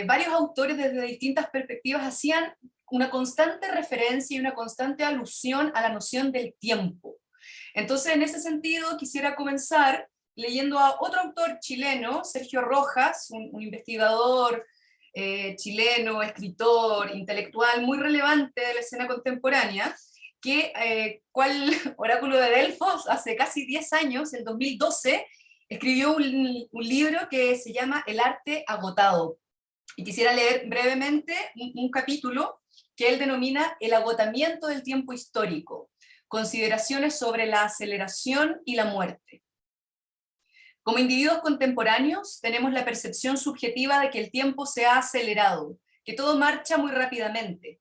Varios autores desde distintas perspectivas hacían una constante referencia y una constante alusión a la noción del tiempo. Entonces, en ese sentido, quisiera comenzar leyendo a otro autor chileno, Sergio Rojas, un investigador chileno, escritor, intelectual muy relevante de la escena contemporánea, que, cual oráculo de Delfos, hace casi 10 años, en 2012, escribió un libro que se llama El arte agotado. Y quisiera leer brevemente un capítulo que él denomina El agotamiento del tiempo histórico, consideraciones sobre la aceleración y la muerte. Como individuos contemporáneos, tenemos la percepción subjetiva de que el tiempo se ha acelerado, que todo marcha muy rápidamente.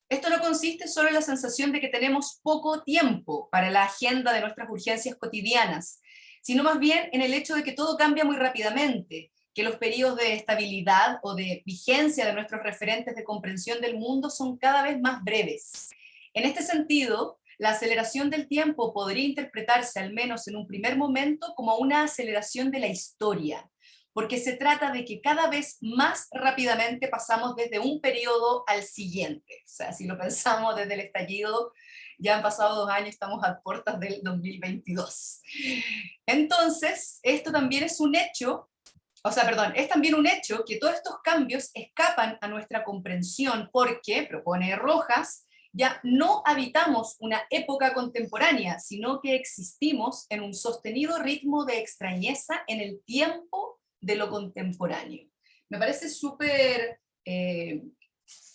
Esto no consiste solo en la sensación de que tenemos poco tiempo para la agenda de nuestras urgencias cotidianas, sino más bien en el hecho de que todo cambia muy rápidamente, que los periodos de estabilidad o de vigencia de nuestros referentes de comprensión del mundo son cada vez más breves. En este sentido, la aceleración del tiempo podría interpretarse, al menos en un primer momento, como una aceleración de la historia, porque se trata de que cada vez más rápidamente pasamos desde un periodo al siguiente. O sea, si lo pensamos desde el estallido, ya han pasado 2 años, estamos a puertas del 2022. Entonces, esto también es un hecho, es también un hecho que todos estos cambios escapan a nuestra comprensión porque, propone Rojas, ya no habitamos una época contemporánea, sino que existimos en un sostenido ritmo de extrañeza en el tiempo de lo contemporáneo. Me parece súper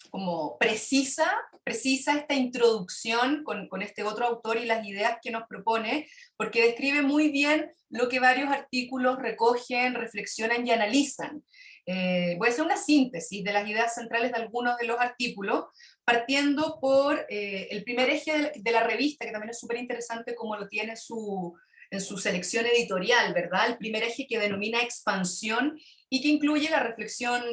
como precisa esta introducción con este otro autor y las ideas que nos propone, porque describe muy bien lo que varios artículos recogen, reflexionan y analizan. Voy a hacer una síntesis de las ideas centrales de algunos de los artículos, partiendo por el primer eje de la revista, que también es súper interesante como lo tiene en su selección editorial, ¿verdad? El primer eje que denomina expansión y que incluye la reflexión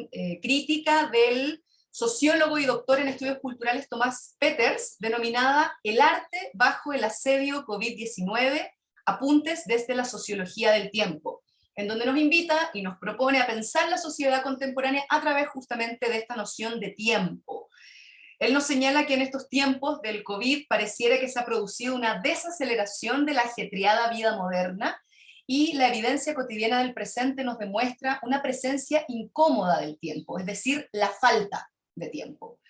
crítica del sociólogo y doctor en estudios culturales Tomás Peters, denominada El arte bajo el asedio COVID-19, apuntes desde la sociología del tiempo, en donde nos invita y nos propone a pensar la sociedad contemporánea a través justamente de esta noción de tiempo. Él nos señala que en estos tiempos del COVID pareciera que se ha producido una desaceleración de la ajetreada vida moderna, y la evidencia cotidiana del presente nos demuestra una presencia incómoda del tiempo, es decir, la falta de tiempo.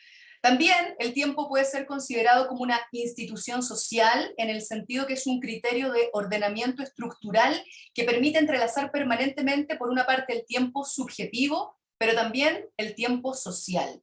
También el tiempo puede ser considerado como una institución social, en el sentido que es un criterio de ordenamiento estructural que permite entrelazar permanentemente, por una parte, el tiempo subjetivo, pero también el tiempo social.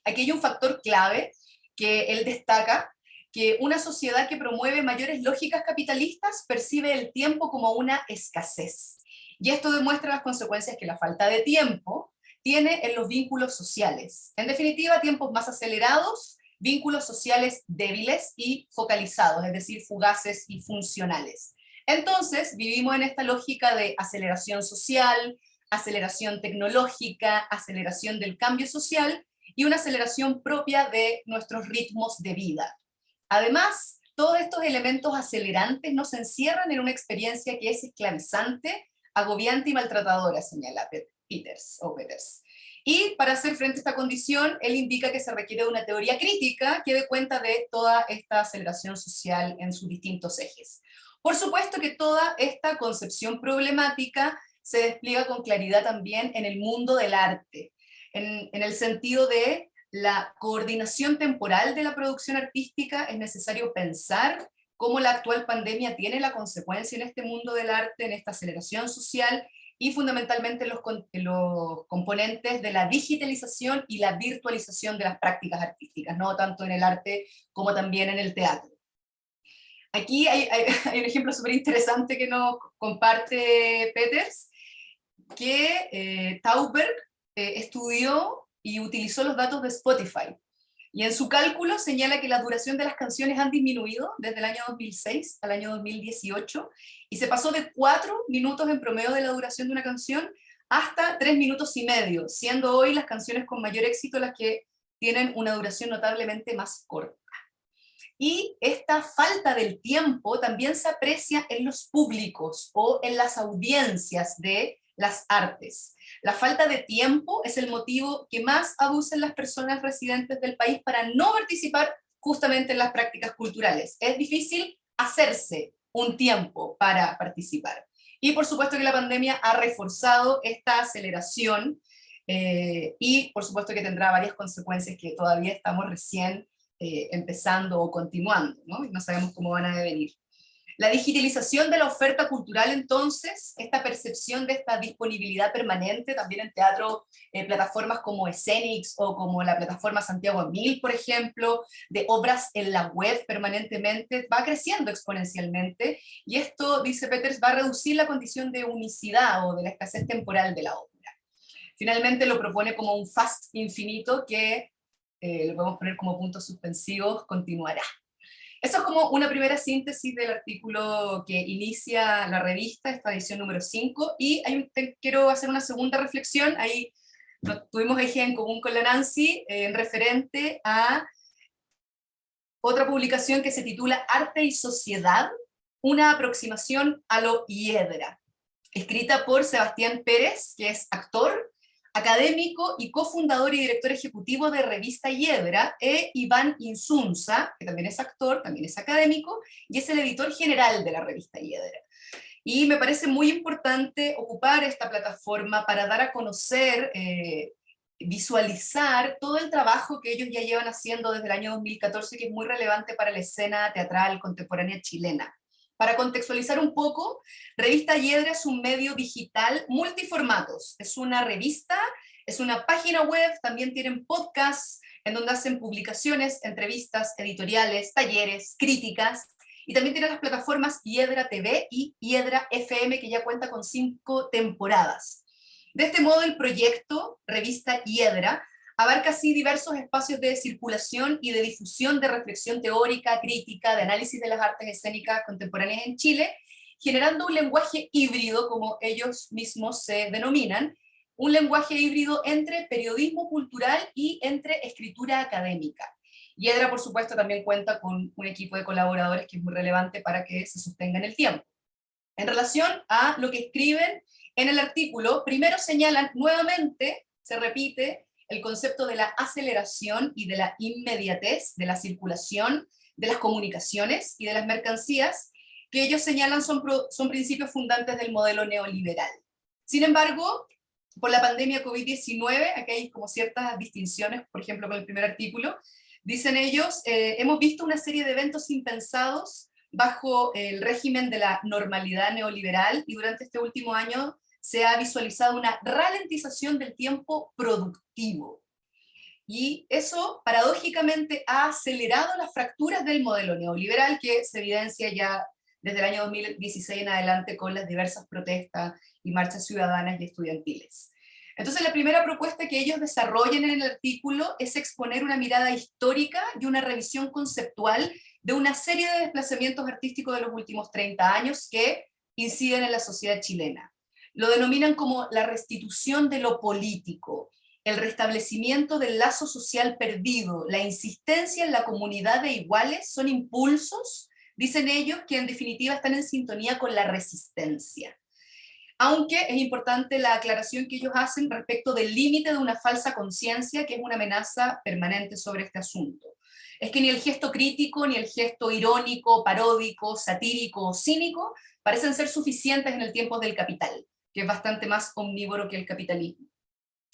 Aquí hay un factor clave que él destaca, que una sociedad que promueve mayores lógicas capitalistas percibe el tiempo como una escasez. Y esto demuestra las consecuencias que la falta de tiempo tiene en los vínculos sociales. En definitiva, tiempos más acelerados, vínculos sociales débiles y focalizados, es decir, fugaces y funcionales. Entonces, vivimos en esta lógica de aceleración social, aceleración tecnológica, aceleración del cambio social y una aceleración propia de nuestros ritmos de vida. Además, todos estos elementos acelerantes nos encierran en una experiencia que es esclavizante, agobiante y maltratadora, señala Peters. Y para hacer frente a esta condición, él indica que se requiere de una teoría crítica que dé cuenta de toda esta aceleración social en sus distintos ejes. Por supuesto que toda esta concepción problemática se despliega con claridad también en el mundo del arte, en el sentido de la coordinación temporal de la producción artística. Es necesario pensar cómo la actual pandemia tiene la consecuencia en este mundo del arte, en esta aceleración social, y fundamentalmente los componentes de la digitalización y la virtualización de las prácticas artísticas, no tanto en el arte como también en el teatro. Aquí hay un ejemplo súper interesante que nos comparte Peters, que Tauberg estudió y utilizó los datos de Spotify. Y en su cálculo señala que la duración de las canciones han disminuido desde el año 2006 al año 2018, y se pasó de 4 minutos en promedio de la duración de una canción hasta 3 minutos y medio, siendo hoy las canciones con mayor éxito las que tienen una duración notablemente más corta. Y esta falta del tiempo también se aprecia en los públicos o en las audiencias de las artes. La falta de tiempo es el motivo que más aducen las personas residentes del país para no participar justamente en las prácticas culturales. Es difícil hacerse un tiempo para participar. Y por supuesto que la pandemia ha reforzado esta aceleración, y por supuesto que tendrá varias consecuencias que todavía estamos recién empezando o continuando, ¿no? Y no sabemos cómo van a devenir. La digitalización de la oferta cultural, entonces, esta percepción de esta disponibilidad permanente, también en teatro, plataformas como Escenix o como la plataforma Santiago 1000, por ejemplo, de obras en la web permanentemente, va creciendo exponencialmente, y esto, dice Peters, va a reducir la condición de unicidad o de la escasez temporal de la obra. Finalmente lo propone como un fast infinito que, lo podemos poner como puntos suspensivos, continuará. Eso es como una primera síntesis del artículo que inicia la revista, esta edición número 5, y quiero hacer una segunda reflexión. Ahí tuvimos eje en común con la Nancy, en referente a otra publicación que se titula Arte y Sociedad, una aproximación a lo Hiedra, escrita por Sebastián Pérez, que es actor, académico y cofundador y director ejecutivo de Revista Hiedra, e Iván Insunza, que también es actor, también es académico, y es el editor general de la Revista Hiedra. Y me parece muy importante ocupar esta plataforma para dar a conocer, visualizar todo el trabajo que ellos ya llevan haciendo desde el año 2014, que es muy relevante para la escena teatral contemporánea chilena. Para contextualizar un poco, Revista Hiedra es un medio digital multiformatos. Es una revista, es una página web, también tienen podcasts en donde hacen publicaciones, entrevistas, editoriales, talleres, críticas, y también tienen las plataformas Hiedra TV y Hiedra FM, que ya cuenta con 5 temporadas. De este modo, el proyecto Revista Hiedra abarca así diversos espacios de circulación y de difusión de reflexión teórica, crítica, de análisis de las artes escénicas contemporáneas en Chile, generando un lenguaje híbrido, como ellos mismos se denominan, un lenguaje híbrido entre periodismo cultural y entre escritura académica. Hiedra, por supuesto, también cuenta con un equipo de colaboradores que es muy relevante para que se sostenga en el tiempo. En relación a lo que escriben en el artículo, primero señalan nuevamente, se repite, el concepto de la aceleración y de la inmediatez de la circulación de las comunicaciones y de las mercancías, que ellos señalan son principios fundantes del modelo neoliberal. Sin embargo, por la pandemia COVID-19, aquí hay como ciertas distinciones, por ejemplo con el primer artículo, dicen ellos, hemos visto una serie de eventos impensados bajo el régimen de la normalidad neoliberal, y durante este último año se ha visualizado una ralentización del tiempo productivo. Y eso, paradójicamente, ha acelerado las fracturas del modelo neoliberal, que se evidencia ya desde el año 2016 en adelante con las diversas protestas y marchas ciudadanas y estudiantiles. Entonces, la primera propuesta que ellos desarrollan en el artículo es exponer una mirada histórica y una revisión conceptual de una serie de desplazamientos artísticos de los últimos 30 años que inciden en la sociedad chilena. Lo denominan como la restitución de lo político, el restablecimiento del lazo social perdido, la insistencia en la comunidad de iguales son impulsos, dicen ellos, que en definitiva están en sintonía con la resistencia. Aunque es importante la aclaración que ellos hacen respecto del límite de una falsa conciencia, que es una amenaza permanente sobre este asunto. Es que ni el gesto crítico, ni el gesto irónico, paródico, satírico o cínico parecen ser suficientes en el tiempo del capital, que es bastante más omnívoro que el capitalismo.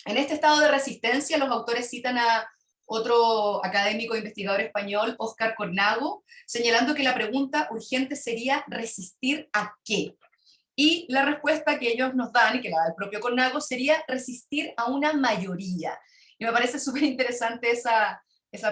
En este estado de resistencia, los autores citan a otro académico e investigador español, Óscar Cornago, señalando que la pregunta urgente sería ¿resistir a qué? Y la respuesta que ellos nos dan, y que la da el propio Cornago, sería resistir a una mayoría. Y me parece súper interesante esa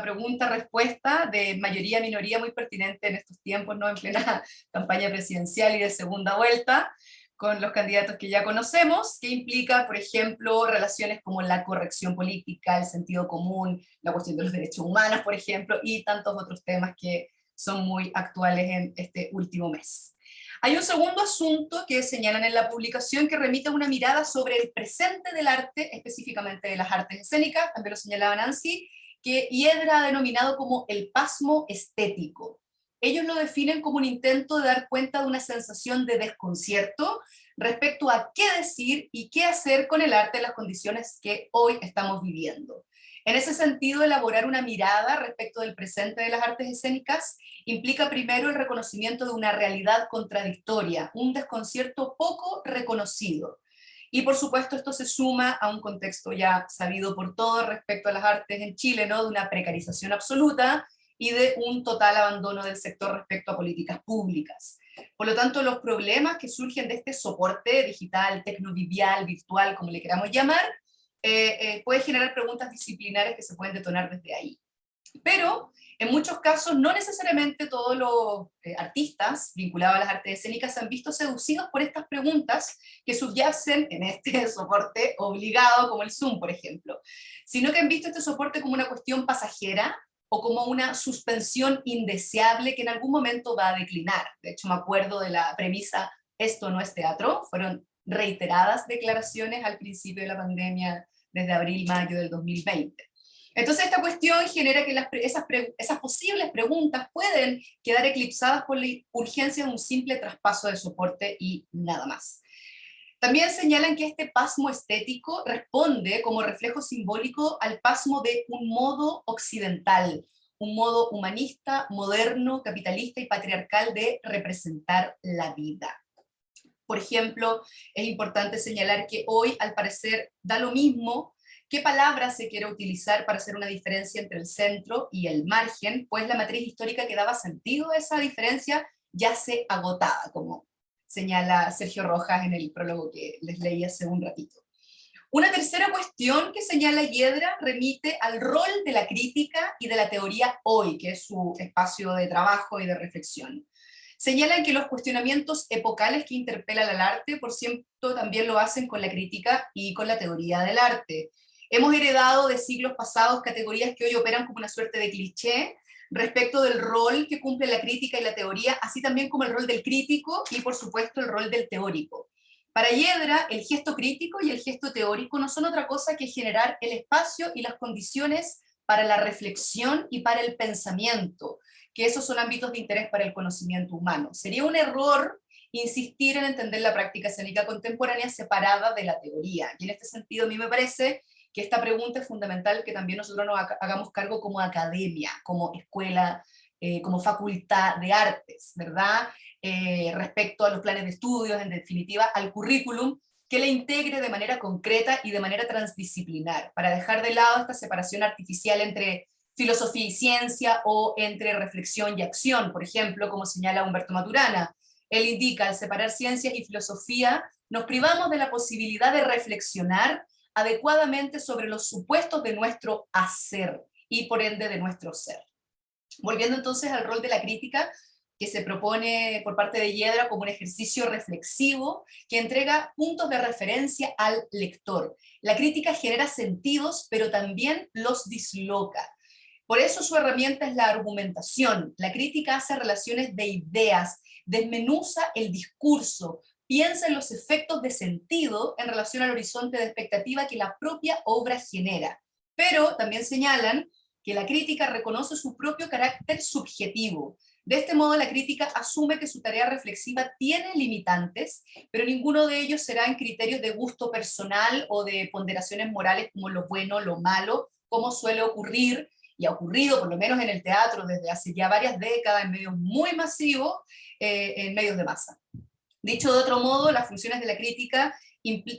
pregunta-respuesta de mayoría-minoría, muy pertinente en estos tiempos, ¿no? En plena campaña presidencial y de segunda vuelta, con los candidatos que ya conocemos, que implica, por ejemplo, relaciones como la corrección política, el sentido común, la cuestión de los derechos humanos, por ejemplo, y tantos otros temas que son muy actuales en este último mes. Hay un segundo asunto que señalan en la publicación que remite a una mirada sobre el presente del arte, específicamente de las artes escénicas, también lo señalaba Nancy, que Hiedra ha denominado como el pasmo estético. Ellos lo definen como un intento de dar cuenta de una sensación de desconcierto respecto a qué decir y qué hacer con el arte en las condiciones que hoy estamos viviendo. En ese sentido, elaborar una mirada respecto del presente de las artes escénicas implica primero el reconocimiento de una realidad contradictoria, un desconcierto poco reconocido. Y por supuesto esto se suma a un contexto ya sabido por todos respecto a las artes en Chile, ¿no? De una precarización absoluta y de un total abandono del sector respecto a políticas públicas. Por lo tanto, los problemas que surgen de este soporte digital, tecnovivial, virtual, como le queramos llamar, puede generar preguntas disciplinares que se pueden detonar desde ahí. Pero en muchos casos no necesariamente todos los artistas vinculados a las artes escénicas se han visto seducidos por estas preguntas que subyacen en este soporte obligado como el Zoom, por ejemplo, sino que han visto este soporte como una cuestión pasajera o como una suspensión indeseable que en algún momento va a declinar. De hecho, me acuerdo de la premisa "esto no es teatro", fueron reiteradas declaraciones al principio de la pandemia desde abril-mayo del 2020. Entonces esta cuestión genera que esas posibles preguntas pueden quedar eclipsadas por la urgencia de un simple traspaso de soporte y nada más. También señalan que este pasmo estético responde como reflejo simbólico al pasmo de un modo occidental, un modo humanista, moderno, capitalista y patriarcal de representar la vida. Por ejemplo, es importante señalar que hoy, al parecer, da lo mismo qué palabra se quiere utilizar para hacer una diferencia entre el centro y el margen, pues la matriz histórica que daba sentido a esa diferencia yace agotada, como señala Sergio Rojas en el prólogo que les leí hace un ratito. Una tercera cuestión que señala Hiedra remite al rol de la crítica y de la teoría hoy, que es su espacio de trabajo y de reflexión. Señalan que los cuestionamientos epocales que interpelan al arte, por cierto, también lo hacen con la crítica y con la teoría del arte. Hemos heredado de siglos pasados categorías que hoy operan como una suerte de cliché respecto del rol que cumple la crítica y la teoría, así también como el rol del crítico y por supuesto el rol del teórico. Para Hiedra, el gesto crítico y el gesto teórico no son otra cosa que generar el espacio y las condiciones para la reflexión y para el pensamiento, que esos son ámbitos de interés para el conocimiento humano. Sería un error insistir en entender la práctica escénica contemporánea separada de la teoría. Y en este sentido, a mí me parece que esta pregunta es fundamental que también nosotros nos hagamos cargo como academia, como escuela, como facultad de artes, ¿verdad? Respecto a los planes de estudios, en definitiva, al currículum, que le integre de manera concreta y de manera transdisciplinar, para dejar de lado esta separación artificial entre filosofía y ciencia o entre reflexión y acción, por ejemplo, como señala Humberto Maturana. Él indica, al separar ciencias y filosofía, nos privamos de la posibilidad de reflexionar adecuadamente sobre los supuestos de nuestro hacer y por ende de nuestro ser. Volviendo entonces al rol de la crítica, que se propone por parte de Hiedra como un ejercicio reflexivo que entrega puntos de referencia al lector. La crítica genera sentidos, pero también los disloca. Por eso su herramienta es la argumentación. La crítica hace relaciones de ideas, desmenuza el discurso, piensa en los efectos de sentido en relación al horizonte de expectativa que la propia obra genera. Pero también señalan que la crítica reconoce su propio carácter subjetivo. De este modo, la crítica asume que su tarea reflexiva tiene limitantes, pero ninguno de ellos será en criterios de gusto personal o de ponderaciones morales como lo bueno, lo malo, como suele ocurrir, y ha ocurrido por lo menos en el teatro desde hace ya varias décadas, en medios muy masivos, en medios de masa. Dicho de otro modo, las funciones de la crítica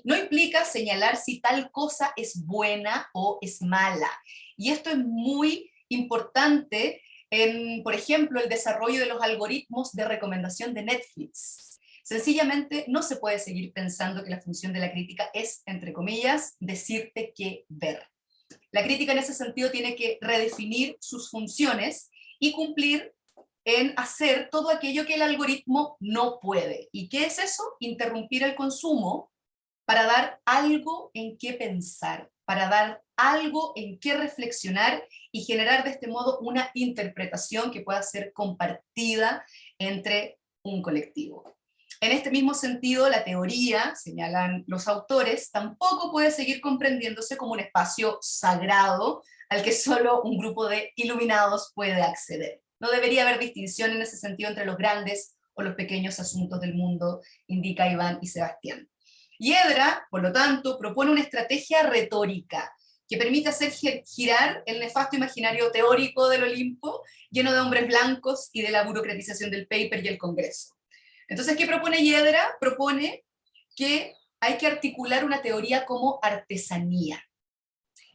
no implica señalar si tal cosa es buena o es mala. Y esto es muy importante en, por ejemplo, el desarrollo de los algoritmos de recomendación de Netflix. Sencillamente no se puede seguir pensando que la función de la crítica es, entre comillas, decirte qué ver. La crítica en ese sentido tiene que redefinir sus funciones y cumplir en hacer todo aquello que el algoritmo no puede. ¿Y qué es eso? Interrumpir el consumo para dar algo en qué pensar, para dar algo en qué reflexionar y generar de este modo una interpretación que pueda ser compartida entre un colectivo. En este mismo sentido, la teoría, señalan los autores, tampoco puede seguir comprendiéndose como un espacio sagrado al que solo un grupo de iluminados puede acceder. No debería haber distinción en ese sentido entre los grandes o los pequeños asuntos del mundo, indica Iván y Sebastián. Hiedra, por lo tanto, propone una estrategia retórica que permite hacer girar el nefasto imaginario teórico del Olimpo, lleno de hombres blancos y de la burocratización del paper y el Congreso. Entonces, ¿qué propone Hiedra? Propone que hay que articular una teoría como artesanía,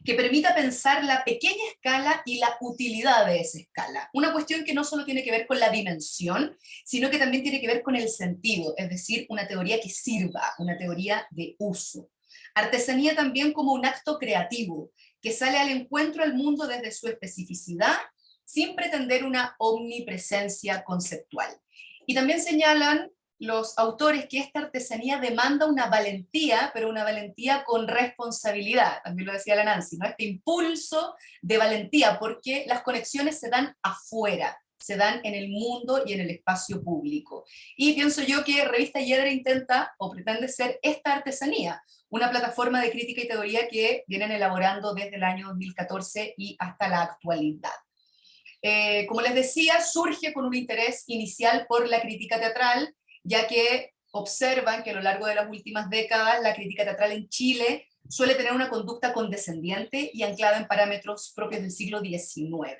que permita pensar la pequeña escala y la utilidad de esa escala. Una cuestión que no solo tiene que ver con la dimensión, sino que también tiene que ver con el sentido, es decir, una teoría que sirva, una teoría de uso. Artesanía también como un acto creativo, que sale al encuentro al mundo desde su especificidad, sin pretender una omnipresencia conceptual. Y también señalan los autores que esta artesanía demanda una valentía, pero una valentía con responsabilidad, también lo decía la Nancy, ¿no? Este impulso de valentía, porque las conexiones se dan afuera, se dan en el mundo y en el espacio público. Y pienso yo que Revista Hiedra intenta o pretende ser esta artesanía, una plataforma de crítica y teoría que vienen elaborando desde el año 2014 y hasta la actualidad. Como les decía, surge con un interés inicial por la crítica teatral, ya que observan que a lo largo de las últimas décadas la crítica teatral en Chile suele tener una conducta condescendiente y anclada en parámetros propios del siglo XIX.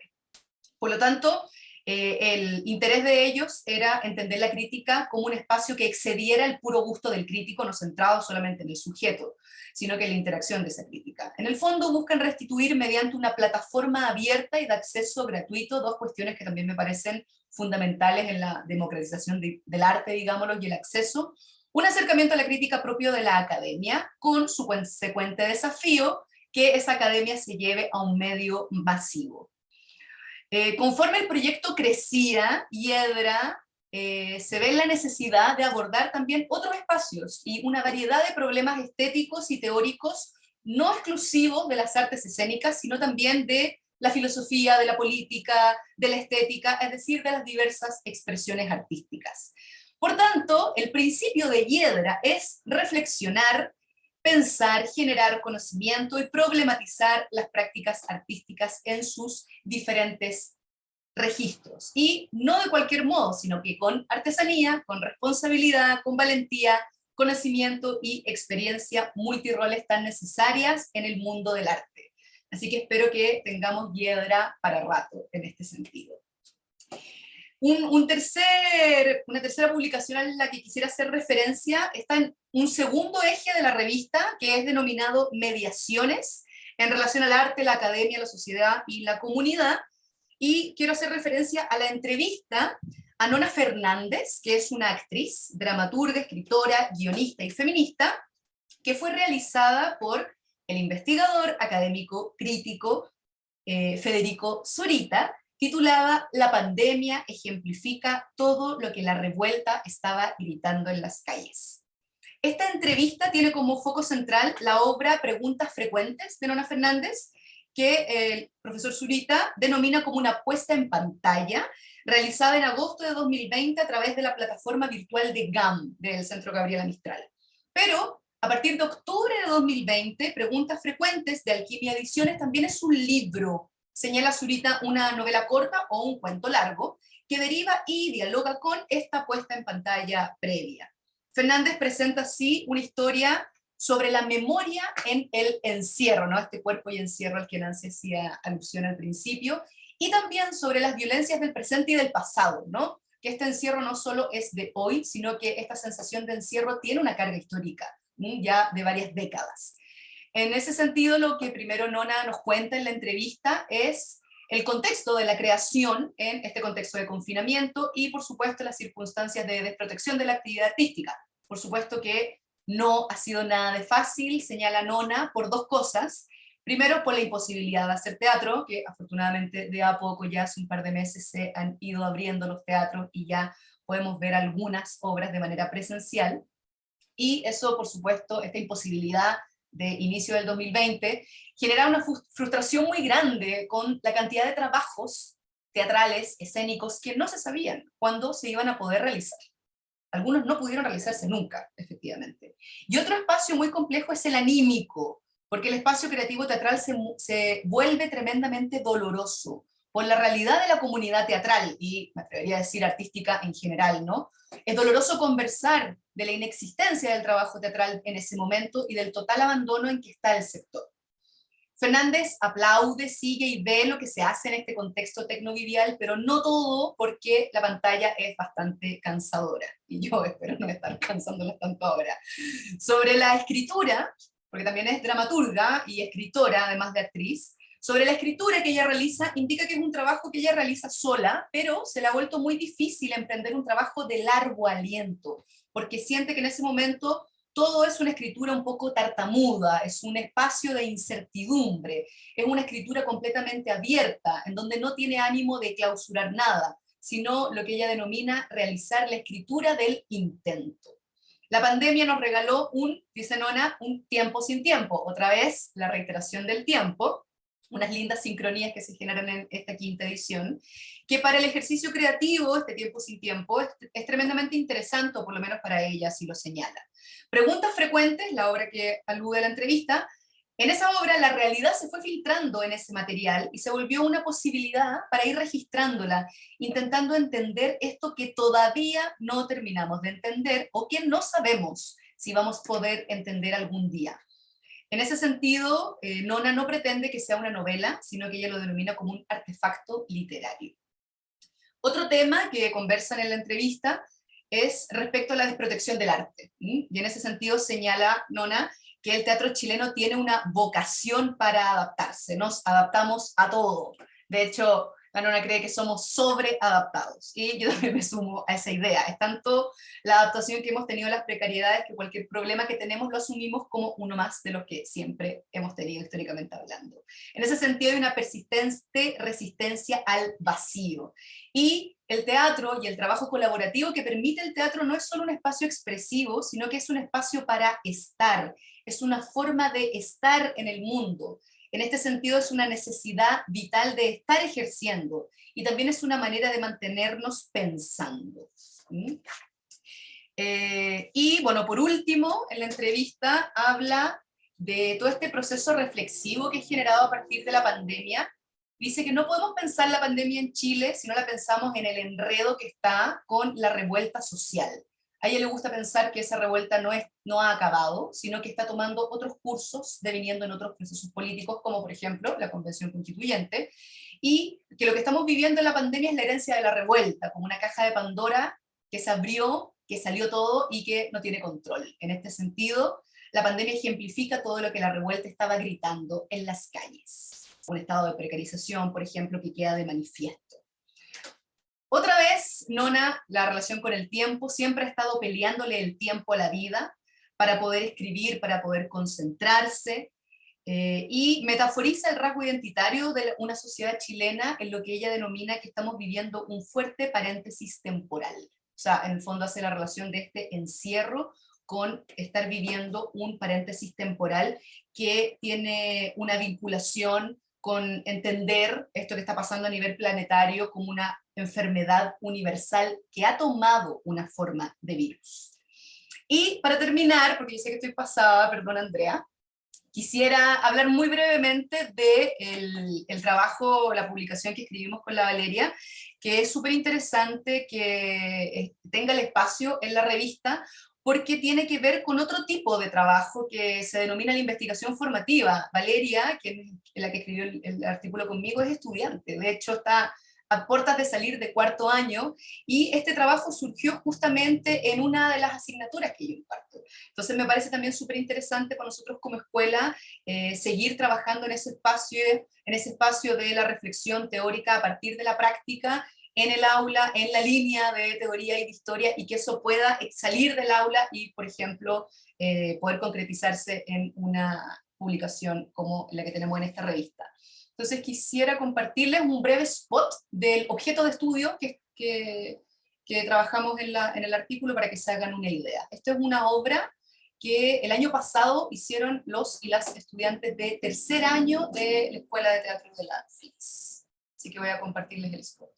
Por lo tanto, el interés de ellos era entender la crítica como un espacio que excediera el puro gusto del crítico, no centrado solamente en el sujeto, sino que en la interacción de esa crítica. En el fondo buscan restituir mediante una plataforma abierta y de acceso gratuito dos cuestiones que también me parecen fundamentales en la democratización del arte, digámoslo, y el acceso. Un acercamiento a la crítica propio de la academia, con su consecuente desafío que esa academia se lleve a un medio masivo. Conforme el proyecto crecía, Hiedra se ve en la necesidad de abordar también otros espacios y una variedad de problemas estéticos y teóricos no exclusivos de las artes escénicas, sino también de la filosofía, de la política, de la estética, es decir, de las diversas expresiones artísticas. Por tanto, el principio de Hiedra es reflexionar, pensar, generar conocimiento y problematizar las prácticas artísticas en sus diferentes registros. Y no de cualquier modo, sino que con artesanía, con responsabilidad, con valentía, conocimiento y experiencia multiroles tan necesarias en el mundo del arte. Así que espero que tengamos Hiedra para rato en este sentido. Una tercera publicación a la que quisiera hacer referencia está en un segundo eje de la revista, que es denominado Mediaciones, en relación al arte, la academia, la sociedad y la comunidad, y quiero hacer referencia a la entrevista a Nona Fernández, que es una actriz, dramaturga, escritora, guionista y feminista, que fue realizada por el investigador, académico, crítico Federico Zurita, titulada La pandemia ejemplifica todo lo que la revuelta estaba gritando en las calles. Esta entrevista tiene como foco central la obra Preguntas frecuentes de Nona Fernández, que el profesor Zurita denomina como una puesta en pantalla, realizada en agosto de 2020 a través de la plataforma virtual de GAM, del Centro Gabriela Mistral. Pero a partir de octubre de 2020, Preguntas frecuentes de Alquimia Ediciones también es un libro, señala Zurita, una novela corta o un cuento largo, que deriva y dialoga con esta puesta en pantalla previa. Fernández presenta así una historia sobre la memoria en el encierro, ¿no? Este cuerpo y encierro al que Nancy hacía alusión al principio, y también sobre las violencias del presente y del pasado, ¿no? Que este encierro no solo es de hoy, sino que esta sensación de encierro tiene una carga histórica, ya de varias décadas. En ese sentido, lo que primero Nona nos cuenta en la entrevista es el contexto de la creación en este contexto de confinamiento y, por supuesto, las circunstancias de desprotección de la actividad artística. Por supuesto que no ha sido nada de fácil, señala Nona, por dos cosas. Primero, por la imposibilidad de hacer teatro, que afortunadamente de a poco, ya hace un par de meses se han ido abriendo los teatros y ya podemos ver algunas obras de manera presencial. Y eso, por supuesto, esta imposibilidad de inicio del 2020, genera una frustración muy grande con la cantidad de trabajos teatrales, escénicos, que no se sabían cuándo se iban a poder realizar. Algunos no pudieron realizarse nunca, efectivamente. Y otro espacio muy complejo es el anímico, porque el espacio creativo teatral se vuelve tremendamente doloroso por la realidad de la comunidad teatral, y me atrevería a decir artística en general, ¿no? Es doloroso conversar de la inexistencia del trabajo teatral en ese momento y del total abandono en que está el sector. Fernández aplaude, sigue y ve lo que se hace en este contexto tecnovidial, pero no todo, porque la pantalla es bastante cansadora, y yo espero no estar cansándolos tanto ahora. Sobre la escritura, porque también es dramaturga y escritora, además de actriz, sobre la escritura que ella realiza, indica que es un trabajo que ella realiza sola, pero se le ha vuelto muy difícil emprender un trabajo de largo aliento, porque siente que en ese momento todo es una escritura un poco tartamuda, es un espacio de incertidumbre, es una escritura completamente abierta, en donde no tiene ánimo de clausurar nada, sino lo que ella denomina realizar la escritura del intento. La pandemia nos regaló dice Nona, un tiempo sin tiempo, otra vez la reiteración del tiempo, unas lindas sincronías que se generan en esta quinta edición, que para el ejercicio creativo, este tiempo sin tiempo, es tremendamente interesante, o por lo menos para ella así lo señala. Preguntas frecuentes, la obra que alude a la entrevista, en esa obra la realidad se fue filtrando en ese material y se volvió una posibilidad para ir registrándola, intentando entender esto que todavía no terminamos de entender o que no sabemos si vamos a poder entender algún día. En ese sentido, Nona no pretende que sea una novela, sino que ella lo denomina como un artefacto literario. Otro tema que conversan en la entrevista es respecto a la desprotección del arte. Y en ese sentido señala Nona que el teatro chileno tiene una vocación para adaptarse, nos adaptamos a todo. De hecho, la Nona cree que somos sobreadaptados, y yo también me sumo a esa idea. Es tanto la adaptación que hemos tenido a las precariedades que cualquier problema que tenemos lo asumimos como uno más de los que siempre hemos tenido históricamente hablando. En ese sentido hay una persistente resistencia al vacío. Y el teatro y el trabajo colaborativo que permite el teatro no es solo un espacio expresivo, sino que es un espacio para estar, es una forma de estar en el mundo. En este sentido es una necesidad vital de estar ejerciendo, y también es una manera de mantenernos pensando. Y bueno, por último, en la entrevista habla de todo este proceso reflexivo que es generado a partir de la pandemia. Dice que no podemos pensar la pandemia en Chile si no la pensamos en el enredo que está con la revuelta social. A ella le gusta pensar que esa revuelta no ha acabado, sino que está tomando otros cursos, deviniendo en otros procesos políticos, como por ejemplo la Convención Constituyente, y que lo que estamos viviendo en la pandemia es la herencia de la revuelta, como una caja de Pandora que se abrió, que salió todo y que no tiene control. En este sentido, la pandemia ejemplifica todo lo que la revuelta estaba gritando en las calles. Un estado de precarización, por ejemplo, que queda de manifiesto. Otra vez, Nona, la relación con el tiempo, siempre ha estado peleándole el tiempo a la vida para poder escribir, para poder concentrarse, y metaforiza el rasgo identitario de una sociedad chilena en lo que ella denomina que estamos viviendo un fuerte paréntesis temporal. O sea, en el fondo hace la relación de este encierro con estar viviendo un paréntesis temporal que tiene una vinculación con entender esto que está pasando a nivel planetario como una enfermedad universal que ha tomado una forma de virus. Y para terminar, porque yo sé que estoy pasada, perdón Andrea, quisiera hablar muy brevemente de el trabajo, la publicación que escribimos con la Valeria, que es súper interesante que tenga el espacio en la revista, porque tiene que ver con otro tipo de trabajo que se denomina la investigación formativa. Valeria, que es la que escribió el artículo conmigo, es estudiante, de hecho está a puertas de salir de cuarto año, y este trabajo surgió justamente en una de las asignaturas que yo imparto. Entonces me parece también súper interesante para nosotros como escuela seguir trabajando en ese espacio de la reflexión teórica a partir de la práctica, en el aula, en la línea de teoría y de historia, y que eso pueda salir del aula y, por ejemplo, poder concretizarse en una publicación como la que tenemos en esta revista. Entonces quisiera compartirles un breve spot del objeto de estudio que trabajamos en el artículo para que se hagan una idea. Esta es una obra que el año pasado hicieron los y las estudiantes de tercer año de la Escuela de Teatro de la FLIS. Así que voy a compartirles el spot.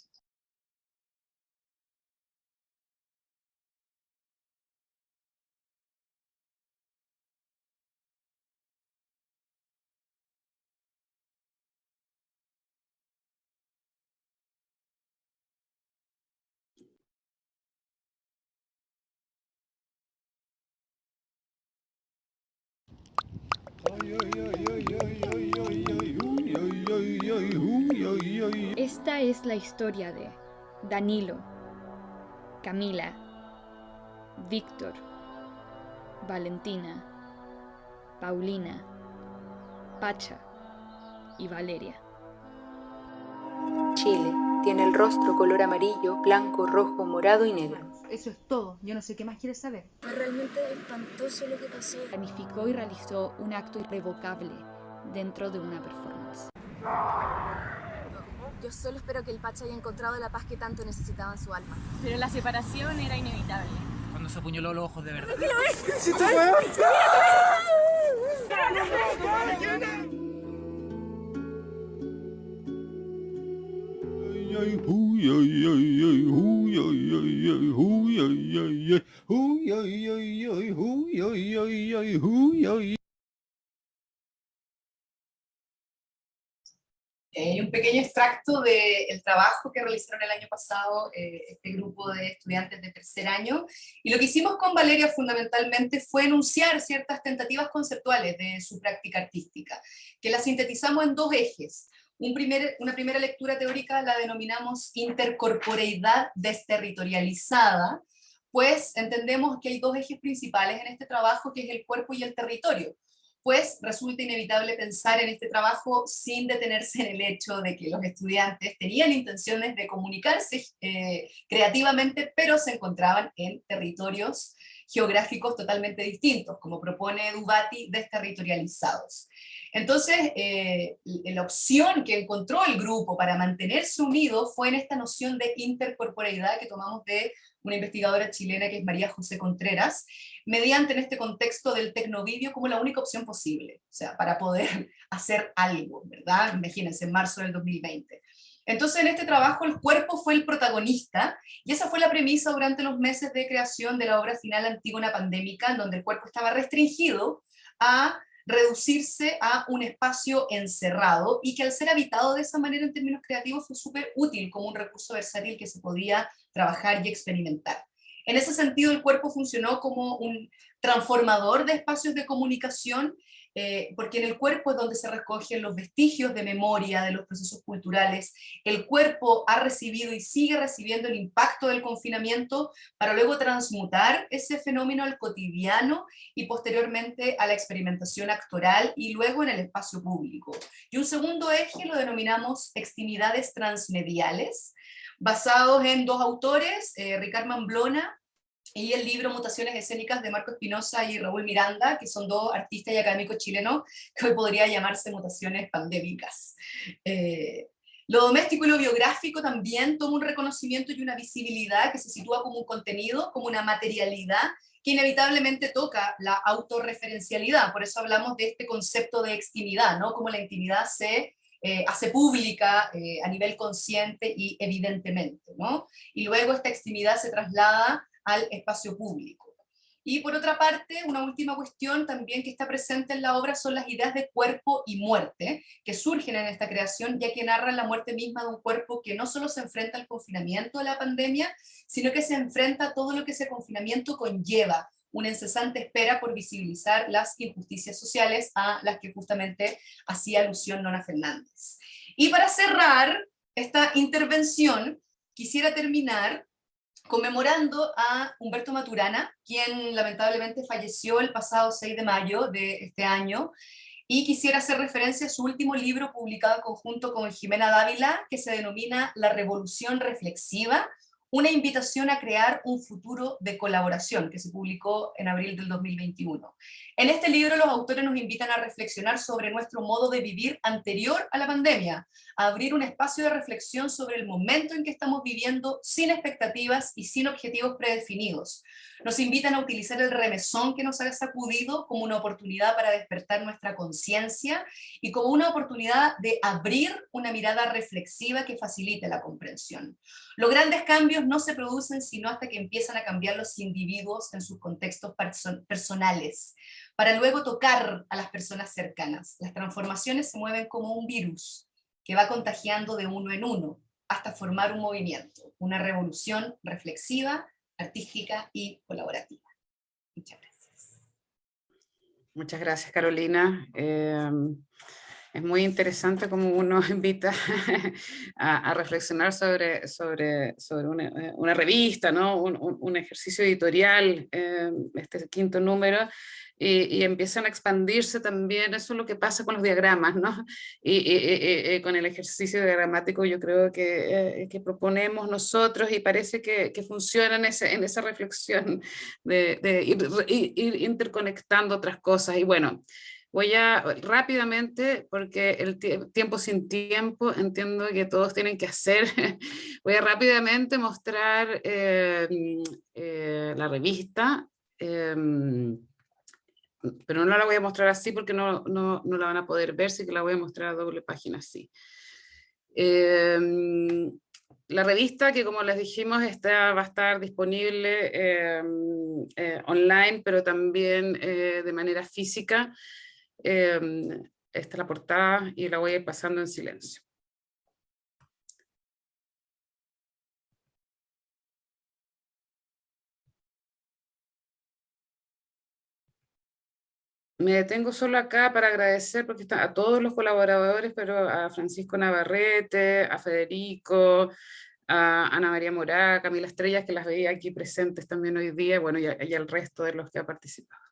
Esta es la historia de Danilo, Camila, Víctor, Valentina, Paulina, Pacha y Valeria. Chile tiene el rostro color amarillo, blanco, rojo, morado y negro. Eso es todo, yo no sé qué más quieres saber. Fue realmente espantoso lo que pasó. Planificó y realizó un acto irrevocable dentro de una performance. Yo solo espero que el Pacha haya encontrado la paz que tanto necesitaba en su alma. Pero la separación era inevitable. Cuando se apuñaló los ojos de verdad. Un pequeño extracto del trabajo que realizaron el año pasado este grupo de estudiantes de tercer año, y lo que hicimos con Valeria fundamentalmente fue enunciar ciertas tentativas conceptuales de su práctica artística, que las sintetizamos en dos ejes. Una primera lectura teórica la denominamos intercorporeidad desterritorializada, pues entendemos que hay dos ejes principales en este trabajo, que es el cuerpo y el territorio. Pues resulta inevitable pensar en este trabajo sin detenerse en el hecho de que los estudiantes tenían intenciones de comunicarse creativamente, pero se encontraban en territorios geográficos totalmente distintos, como propone Dubati, desterritorializados. Entonces, la opción que encontró el grupo para mantenerse unido fue en esta noción de intercorporeidad que tomamos de una investigadora chilena que es María José Contreras, mediante en este contexto del tecnovideo como la única opción posible, o sea, para poder hacer algo, ¿verdad? Imagínense, en marzo del 2020. Entonces en este trabajo el cuerpo fue el protagonista y esa fue la premisa durante los meses de creación de la obra final Antígona Pandémica, en donde el cuerpo estaba restringido a reducirse a un espacio encerrado y que al ser habitado de esa manera en términos creativos fue súper útil como un recurso versátil que se podía trabajar y experimentar. En ese sentido el cuerpo funcionó como un transformador de espacios de comunicación, porque en el cuerpo es donde se recogen los vestigios de memoria de los procesos culturales. El cuerpo ha recibido y sigue recibiendo el impacto del confinamiento para luego transmutar ese fenómeno al cotidiano y posteriormente a la experimentación actoral y luego en el espacio público. Y un segundo eje lo denominamos extimidades transmediales, basados en dos autores, Ricard Mamblona y el libro Mutaciones escénicas de Marco Espinosa y Raúl Miranda, que son dos artistas y académicos chilenos que hoy podría llamarse mutaciones pandémicas. Lo doméstico y lo biográfico también toma un reconocimiento y una visibilidad que se sitúa como un contenido, como una materialidad que inevitablemente toca la autorreferencialidad. Por eso hablamos de este concepto de extimidad, ¿no? Como la intimidad se hace pública a nivel consciente y evidentemente, ¿no? Y luego esta extimidad se traslada al espacio público. Y por otra parte, una última cuestión también que está presente en la obra son las ideas de cuerpo y muerte, que surgen en esta creación, ya que narran la muerte misma de un cuerpo que no solo se enfrenta al confinamiento de la pandemia, sino que se enfrenta a todo lo que ese confinamiento conlleva, una incesante espera por visibilizar las injusticias sociales a las que justamente hacía alusión Nona Fernández. Y para cerrar esta intervención, quisiera terminar conmemorando a Humberto Maturana, quien lamentablemente falleció el pasado 6 de mayo de este año, y quisiera hacer referencia a su último libro publicado en conjunto con Jimena Dávila, que se denomina La Revolución Reflexiva, una invitación a crear un futuro de colaboración, que se publicó en abril del 2021. En este libro los autores nos invitan a reflexionar sobre nuestro modo de vivir anterior a la pandemia, a abrir un espacio de reflexión sobre el momento en que estamos viviendo sin expectativas y sin objetivos predefinidos. Nos invitan a utilizar el remesón que nos ha sacudido como una oportunidad para despertar nuestra conciencia y como una oportunidad de abrir una mirada reflexiva que facilite la comprensión. Los grandes cambios no se producen sino hasta que empiezan a cambiar los individuos en sus contextos personales, para luego tocar a las personas cercanas. Las transformaciones se mueven como un virus que va contagiando de uno en uno hasta formar un movimiento, una revolución reflexiva, artística y colaborativa. Muchas gracias. Muchas gracias, Carolina. Es muy interesante cómo uno invita a reflexionar sobre una revista, ¿no? Un ejercicio editorial, este quinto número, y empiezan a expandirse también. Eso es lo que pasa con los diagramas, ¿no? Con el ejercicio diagramático yo creo que proponemos nosotros y parece que funciona en esa reflexión de ir interconectando otras cosas. Y bueno, voy a rápidamente, porque el tiempo sin tiempo, entiendo que todos tienen que hacer, voy a rápidamente mostrar la revista, pero no la voy a mostrar así porque no la van a poder ver, sí que la voy a mostrar a doble página así. La revista, que como les dijimos va a estar disponible online, pero también de manera física. Esta es la portada y la voy a ir pasando en silencio. Me detengo solo acá para agradecer porque a todos los colaboradores, pero a Francisco Navarrete, a Federico, a Ana María Morá, a Camila Estrellas, que las veía aquí presentes también hoy día, bueno, y al resto de los que han participado.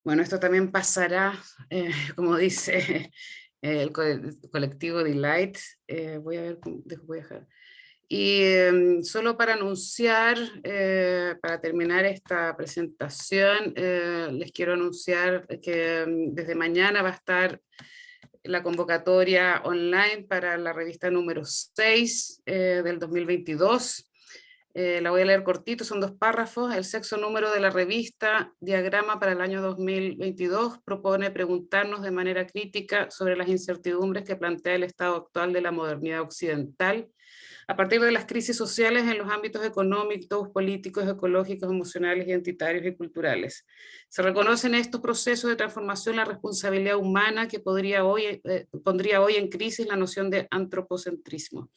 Bueno, esto también pasará, como dice el colectivo Delight. Voy a ver, voy a dejar. Y solo para anunciar, para terminar esta presentación, les quiero anunciar que desde mañana va a estar la convocatoria online para la revista número 6 del 2022. La voy a leer cortito, son 2 párrafos. El sexto número de la revista Diagrama para el año 2022 propone preguntarnos de manera crítica sobre las incertidumbres que plantea el estado actual de la modernidad occidental, a partir de las crisis sociales en los ámbitos económicos, políticos, ecológicos, emocionales, identitarios y culturales. Se reconoce en estos procesos de transformación la responsabilidad humana que pondría hoy en crisis la noción de antropocentrismo.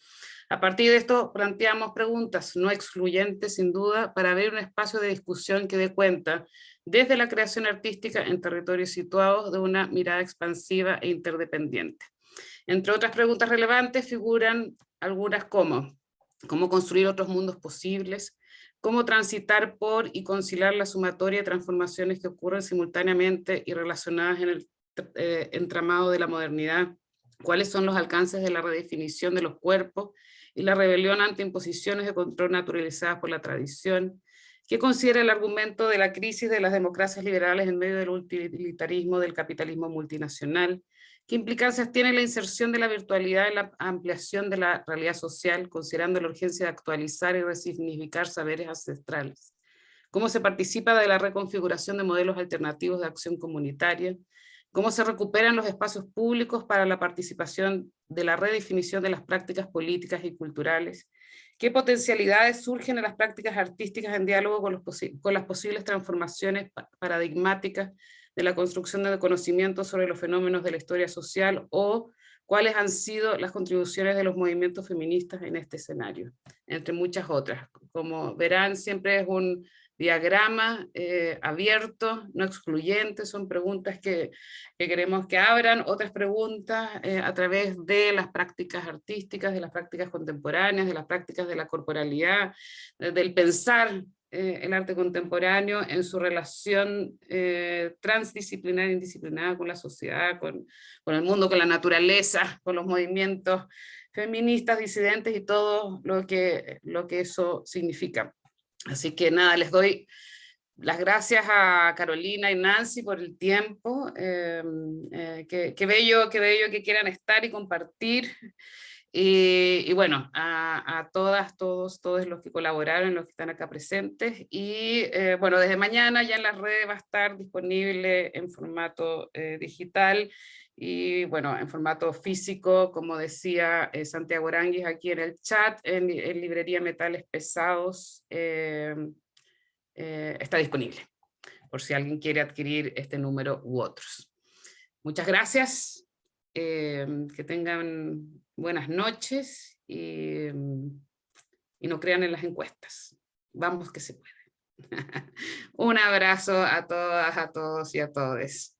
A partir de esto planteamos preguntas no excluyentes, sin duda, para abrir un espacio de discusión que dé cuenta, desde la creación artística en territorios situados, de una mirada expansiva e interdependiente. Entre otras preguntas relevantes figuran algunas como: ¿cómo construir otros mundos posibles? ¿Cómo transitar por y conciliar la sumatoria de transformaciones que ocurren simultáneamente y relacionadas en el entramado de la modernidad? ¿Cuáles son los alcances de la redefinición de los cuerpos y la rebelión ante imposiciones de control naturalizadas por la tradición? ¿Qué considera el argumento de la crisis de las democracias liberales en medio del utilitarismo del capitalismo multinacional? ¿Qué implicancias tiene la inserción de la virtualidad en la ampliación de la realidad social, considerando la urgencia de actualizar y resignificar saberes ancestrales? ¿Cómo se participa de la reconfiguración de modelos alternativos de acción comunitaria? ¿Cómo se recuperan los espacios públicos para la participación de la redefinición de las prácticas políticas y culturales? ¿Qué potencialidades surgen en las prácticas artísticas en diálogo con las posibles transformaciones paradigmáticas de la construcción de conocimientos sobre los fenómenos de la historia social? ¿O cuáles han sido las contribuciones de los movimientos feministas en este escenario? Entre muchas otras. Como verán, siempre es un diagrama abierto, no excluyente. Son preguntas que queremos que abran otras preguntas a través de las prácticas artísticas, de las prácticas contemporáneas, de las prácticas de la corporalidad, del pensar el arte contemporáneo en su relación transdisciplinar e indisciplinada con la sociedad, con el mundo, con la naturaleza, con los movimientos feministas, disidentes y todo lo que eso significa. Así que nada, les doy las gracias a Carolina y Nancy por el tiempo. Qué bello que quieran estar y compartir. Y bueno, a todas, todos los que colaboraron, los que están acá presentes. Y bueno, desde mañana ya en las redes va a estar disponible en formato digital y bueno, en formato físico, como decía Santiago Aranguis aquí en el chat, en librería Metales Pesados está disponible, por si alguien quiere adquirir este número u otros. Muchas gracias, que tengan buenas noches y no crean en las encuestas. Vamos que se puede. Un abrazo a todas, a todos y a todes.